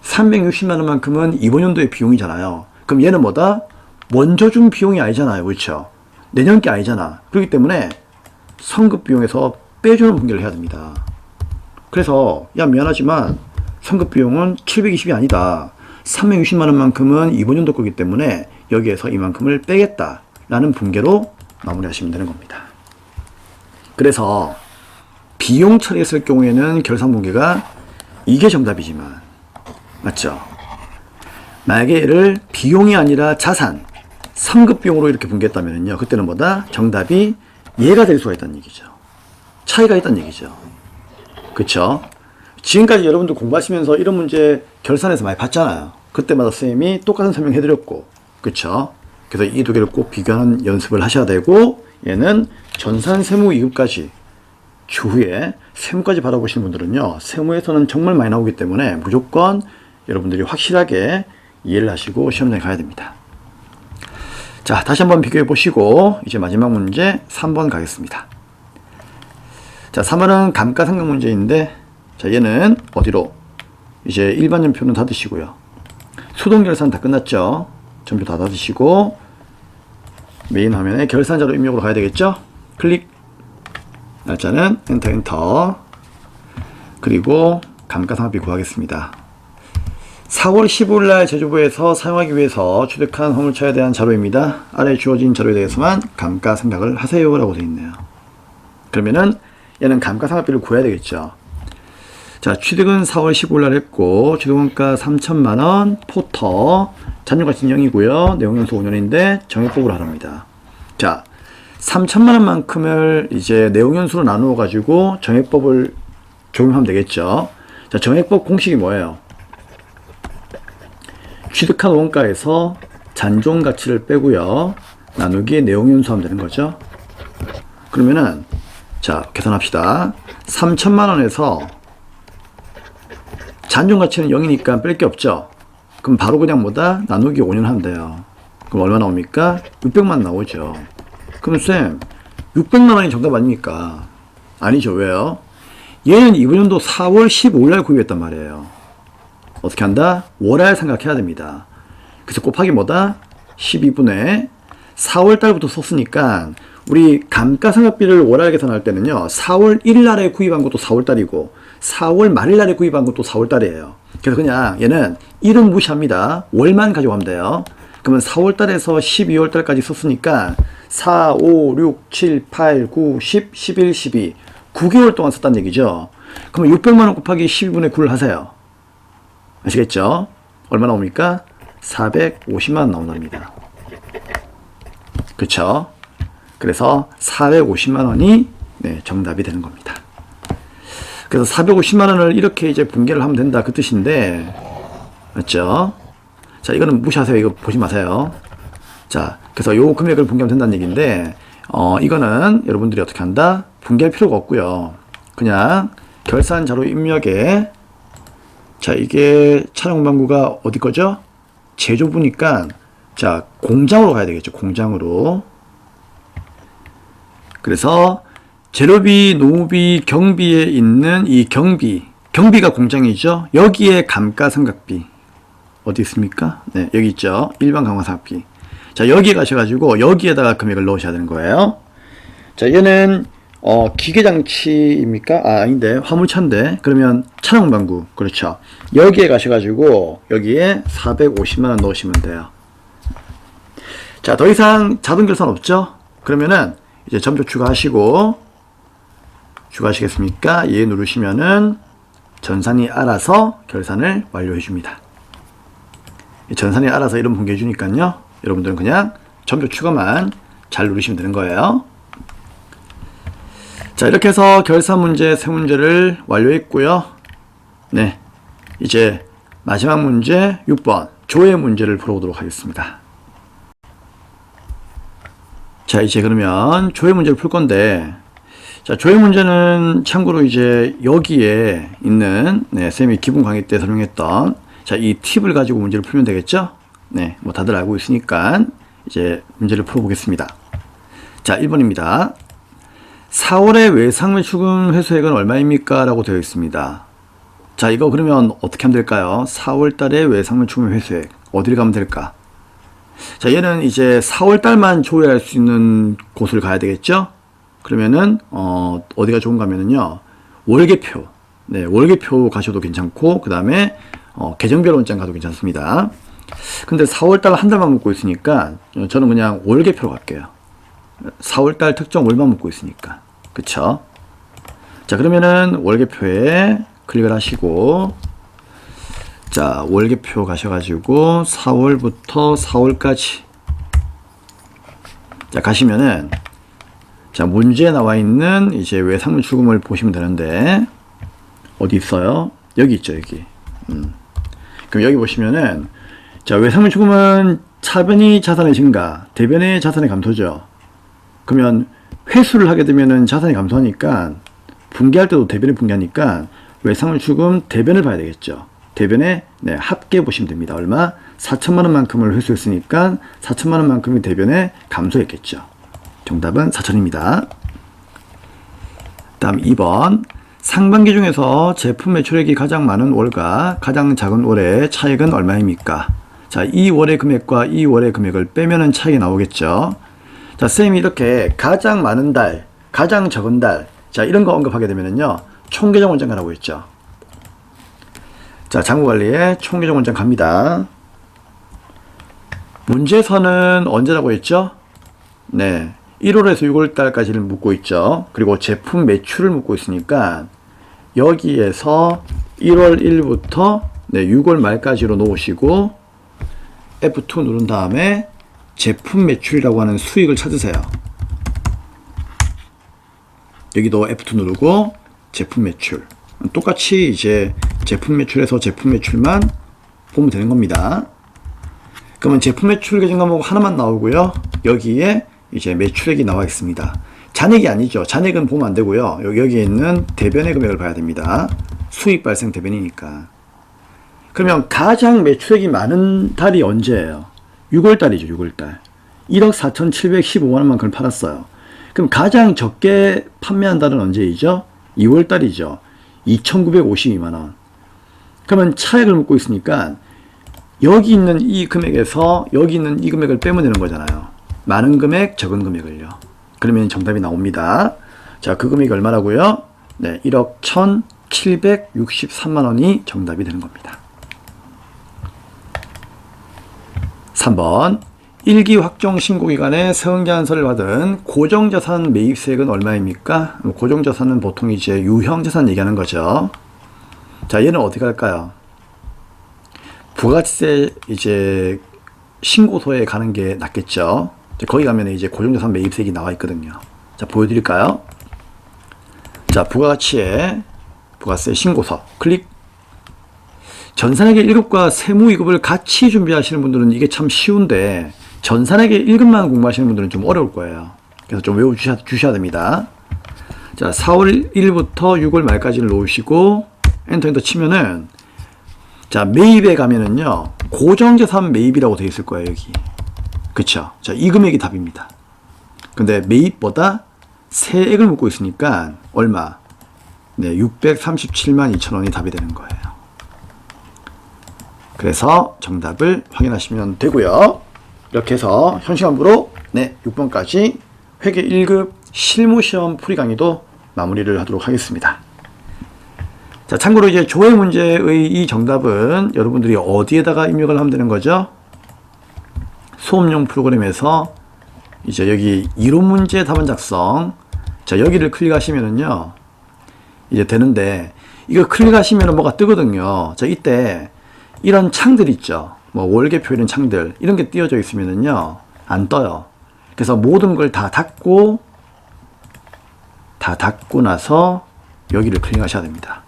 S1: 360만 원만큼은 이번 연도의 비용이잖아요. 그럼 얘는 뭐다? 먼저 준 비용이 아니잖아요. 그렇죠? 내년 게 아니잖아. 그렇기 때문에 성급 비용에서 빼주는 분기를 해야 됩니다. 그래서 야, 미안하지만 성급 비용은 720이 아니다. 360만 원만큼은 이번 연도 거기 때문에 여기에서 이만큼을 빼겠다라는 분계로 마무리하시면 되는 겁니다. 그래서 비용 처리했을 경우에는 결산분계가 이게 정답이지만, 맞죠? 만약에 얘를 비용이 아니라 자산, 성급비용으로 이렇게 분계했다면요, 그때는 뭐다? 정답이 얘가 될 수가 있다는 얘기죠. 차이가 있다는 얘기죠. 그쵸? 지금까지 여러분들 공부하시면서 이런 문제 결산에서 많이 봤잖아요. 그때마다 선생님이 똑같은 설명 해드렸고, 그쵸? 그래서 이 두 개를 꼭 비교하는 연습을 하셔야 되고, 얘는 전산 세무 2급까지 추후에 세무까지 받아보시는 분들은요, 세무에서는 정말 많이 나오기 때문에 무조건 여러분들이 확실하게 이해를 하시고 시험장에 가야 됩니다. 자, 다시 한번 비교해 보시고 이제 마지막 문제 3번 가겠습니다. 자, 3번은 감가상각 문제인데, 자, 얘는 어디로? 이제 일반연표는 닫으시고요. 수동결산 다 끝났죠? 전부 다 닫으시고 메인 화면에 결산자료 입력으로 가야 되겠죠? 클릭. 날짜는 엔터 엔터. 그리고 감가상각비 구하겠습니다. 4월 15일 날 제조부에서 사용하기 위해서 취득한 화물차에 대한 자료입니다. 아래 주어진 자료에 대해서만 감가상각을 하세요 라고 되어 있네요. 그러면은 얘는 감가상각비를 구해야 되겠죠. 자, 취득은 4월 15일 날 했고 취득원가 3천만원, 포터, 잔존가치는 0이고요. 내용연수 5년인데 정액법으로 하랍니다. 자, 3천만원만큼을 이제 내용연수로 나누어 가지고 정액법을 적용하면 되겠죠. 자, 정액법 공식이 뭐예요? 취득한 원가에서 잔존가치를 빼고요. 나누기에 내용연수하면 되는 거죠. 그러면은 자, 계산합시다. 3천만원에서 잔존가치는 0이니까 뺄 게 없죠. 그럼 바로 그냥 뭐다? 나누기 5년 하면 돼요. 그럼 얼마 나옵니까? 600만 나오죠. 그럼 쌤, 600만원이 정답 아닙니까? 아니죠. 왜요? 얘는 이번 연도 4월 15일날 구입했단 말이에요. 어떻게 한다? 월할 생각해야 됩니다. 그래서 곱하기 뭐다? 12분의 4월달부터 썼으니까 우리 감가상각비를 월할 계산할 때는요, 4월 1일날에 구입한 것도 4월달이고 4월 말일날에 구입한 것도 4월달이에요. 그래서 그냥 얘는 1은 무시합니다. 월만 가져가면 돼요. 그러면 4월달에서 12월달까지 썼으니까 4, 5, 6, 7, 8, 9, 10, 11, 12 9개월 동안 썼다는 얘기죠. 그러면 600만원 곱하기 12분의 9를 하세요. 아시겠죠? 얼마 나옵니까? 450만원 나온답니다. 그쵸? 그래서 450만원이 네, 정답이 되는 겁니다. 그래서 450만원을 이렇게 이제 분개를 하면 된다 그 뜻인데, 맞죠? 자, 이거는 무시하세요. 이거 보지 마세요. 자, 그래서 요 금액을 분개하면 된다는 얘기인데, 이거는 여러분들이 어떻게 한다? 분개할 필요가 없고요. 그냥 결산 자료 입력에, 자, 이게 촬영방구가 어디 거죠? 제조부니까, 자, 공장으로 가야 되겠죠. 공장으로. 그래서 재료비, 노무비, 경비에 있는 이 경비가 공장이죠. 여기에 감가상각비 어디 있습니까? 네, 여기 있죠. 일반 감가상각비. 자, 여기에 가셔가지고 여기에다가 금액을 넣으셔야 되는 거예요. 자, 얘는 기계장치입니까? 아, 아닌데 화물차인데, 그러면 차량방구, 그렇죠. 여기에 가셔가지고 여기에 450만원 넣으시면 돼요. 자, 더 이상 자동결산 없죠? 그러면은 이제 점수 추가하시겠습니까? 예 누르시면은 전산이 알아서 결산을 완료해 줍니다. 전산이 알아서 이름 분개해 주니까요. 여러분들은 그냥 점수 추가만 잘 누르시면 되는 거예요. 자, 이렇게 해서 결산 문제 3문제를 완료했고요. 네, 이제 마지막 문제 6번 조회 문제를 풀어보도록 하겠습니다. 자, 이제 그러면 조회 문제를 풀 건데, 자, 조회 문제는 참고로 이제 여기에 있는, 네, 쌤이 기본 강의 때 설명했던, 자, 이 팁을 가지고 문제를 풀면 되겠죠? 네, 뭐 다들 알고 있으니까 이제 문제를 풀어보겠습니다. 자, 1번입니다. 4월의 외상물 추금 회수액은 얼마입니까? 라고 되어 있습니다. 자, 이거 그러면 어떻게 하면 될까요? 4월 달에 외상물 추금 회수액, 어디를 가면 될까? 자, 얘는 이제 4월 달만 조회할 수 있는 곳을 가야 되겠죠? 그러면은, 어디가 좋은가 하면은요, 월계표. 네, 월계표 가셔도 괜찮고, 그 다음에, 계정별 원장 가도 괜찮습니다. 근데 4월 달 한 달만 묶고 있으니까, 저는 그냥 월계표로 갈게요. 4월 달 특정 월만 묶고 있으니까. 그쵸? 자, 그러면은 월계표에 클릭을 하시고, 자, 월계표 가셔가지고 4월부터 4월까지 자, 가시면은 자, 문제에 나와 있는 이제 외상물 추금을 보시면 되는데 어디 있어요? 여기 있죠, 여기. 그럼 여기 보시면은 자, 외상물 추금은 차변이 자산의 증가, 대변의 자산의 감소죠. 그러면 회수를 하게 되면은 자산이 감소하니까 분개할 때도 대변이 분개하니까 외상물 추금 대변을 봐야 되겠죠. 대변에 네, 합계 보시면 됩니다. 얼마? 4천만원만큼을 회수했으니까 4천만원만큼이 대변에 감소했겠죠. 정답은 4천입니다. 다음 2번. 상반기 중에서 제품 매출액이 가장 많은 월과 가장 작은 월의 차익은 얼마입니까? 자, 이 월의 금액과 이 월의 금액을 빼면은 차익이 나오겠죠. 자, 쌤이 이렇게 가장 많은 달, 가장 적은 달, 자, 이런 거 언급하게 되면은요, 총계정 원장 가라고 했죠. 자, 장부관리에 총계정 원장 갑니다. 문제선은 언제라고 했죠? 네, 1월에서 6월달까지를 묻고 있죠. 그리고 제품 매출을 묻고 있으니까 여기에서 1월 1일부터 6월 말까지로 놓으시고 F2 누른 다음에 제품 매출이라고 하는 수익을 찾으세요. 여기도 F2 누르고 제품 매출. 똑같이 이제 제품 매출에서 제품 매출만 보면 되는 겁니다. 그러면 제품 매출 계정 과목 하나만 나오고요. 여기에 이제 매출액이 나와 있습니다. 잔액이 아니죠. 잔액은 보면 안 되고요. 여기에 있는 대변의 금액을 봐야 됩니다. 수익 발생 대변이니까. 그러면 가장 매출액이 많은 달이 언제예요? 6월달이죠. 6월달. 1억 4,715만 원만큼 팔았어요. 그럼 가장 적게 판매한 달은 언제이죠? 2월달이죠. 2,952만 원. 그러면 차액을 묻고 있으니까 여기 있는 이 금액에서 여기 있는 이 금액을 빼면 되는 거잖아요. 많은 금액, 적은 금액을요. 그러면 정답이 나옵니다. 자, 그 금액이 얼마라고요? 네, 1억 1,763만 원이 정답이 되는 겁니다. 3번 1기 확정 신고 기간에 세운계안서를 받은 고정자산 매입세액은 얼마입니까? 고정자산은 보통 이제 유형자산 얘기하는 거죠. 자, 얘는 어떻게 할까요? 부가가치세 이제 신고소에 가는 게 낫겠죠. 거기 가면 이제 고정자산 매입세액이 나와 있거든요. 자, 보여드릴까요? 자, 부가가치에 부가세 신고서 클릭. 전산회계 1급과 세무 2급을 같이 준비하시는 분들은 이게 참 쉬운데 전산회계 1급만 공부하시는 분들은 좀 어려울 거예요. 그래서 좀 외워주셔야 됩니다. 자, 4월 1일부터 6월 말까지를 놓으시고 엔터 치면은 자, 매입에 가면은요 고정자산 매입이라고 되어 있을 거예요. 여기 그쵸? 자, 이 금액이 답입니다. 근데 매입보다 세액을 묻고 있으니까 얼마? 네, 637만 2천 원이 답이 되는 거예요. 그래서 정답을 확인하시면 되고요. 이렇게 해서 현시간부로 네, 6번까지 회계 1급 실무시험 풀이 강의도 마무리를 하도록 하겠습니다. 자, 참고로 이제 조회 문제의 이 정답은 여러분들이 어디에다가 입력을 하면 되는 거죠? 수업용 프로그램에서 이제 여기 이론 문제 답안 작성. 자, 여기를 클릭하시면은요, 이제 되는데, 이거 클릭하시면 뭐가 뜨거든요. 자, 이때 이런 창들 있죠. 뭐 월계표 이런 창들, 이런 게 띄어져 있으면은요, 안 떠요. 그래서 모든 걸 다 닫고 나서 여기를 클릭하셔야 됩니다.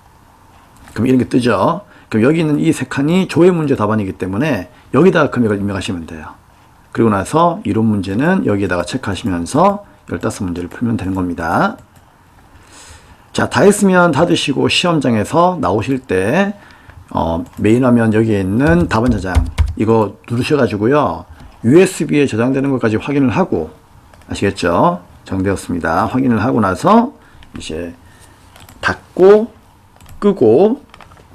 S1: 그럼 이런 게 뜨죠. 그럼 여기 있는 이 세 칸이 조회 문제 답안이기 때문에 여기다가 금액을 입력하시면 돼요. 그리고 나서 이론 문제는 여기에다가 체크하시면서 15문제를 풀면 되는 겁니다. 자, 다 했으면 닫으시고 시험장에서 나오실 때 메인 화면 여기에 있는 답안 저장 이거 누르셔가지고요. USB에 저장되는 것까지 확인을 하고 아시겠죠? 정되었습니다. 확인을 하고 나서 이제 닫고 끄고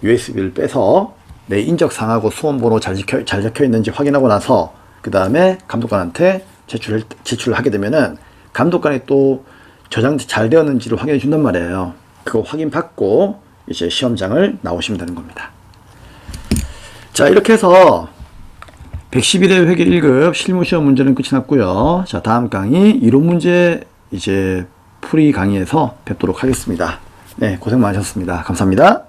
S1: USB를 빼서 내 인적사항하고 수험번호 잘 적혀 있는지 확인하고 나서 그 다음에 감독관한테 제출을 하게 되면은 감독관이 또 저장 잘 되었는지를 확인해 준단 말이에요. 그거 확인받고 이제 시험장을 나오시면 되는 겁니다. 자, 이렇게 해서 111회 회계 1급 실무시험 문제는 끝이 났고요. 자, 다음 강의 이론 문제 이제 풀이 강의에서 뵙도록 하겠습니다. 네, 고생 많으셨습니다. 감사합니다.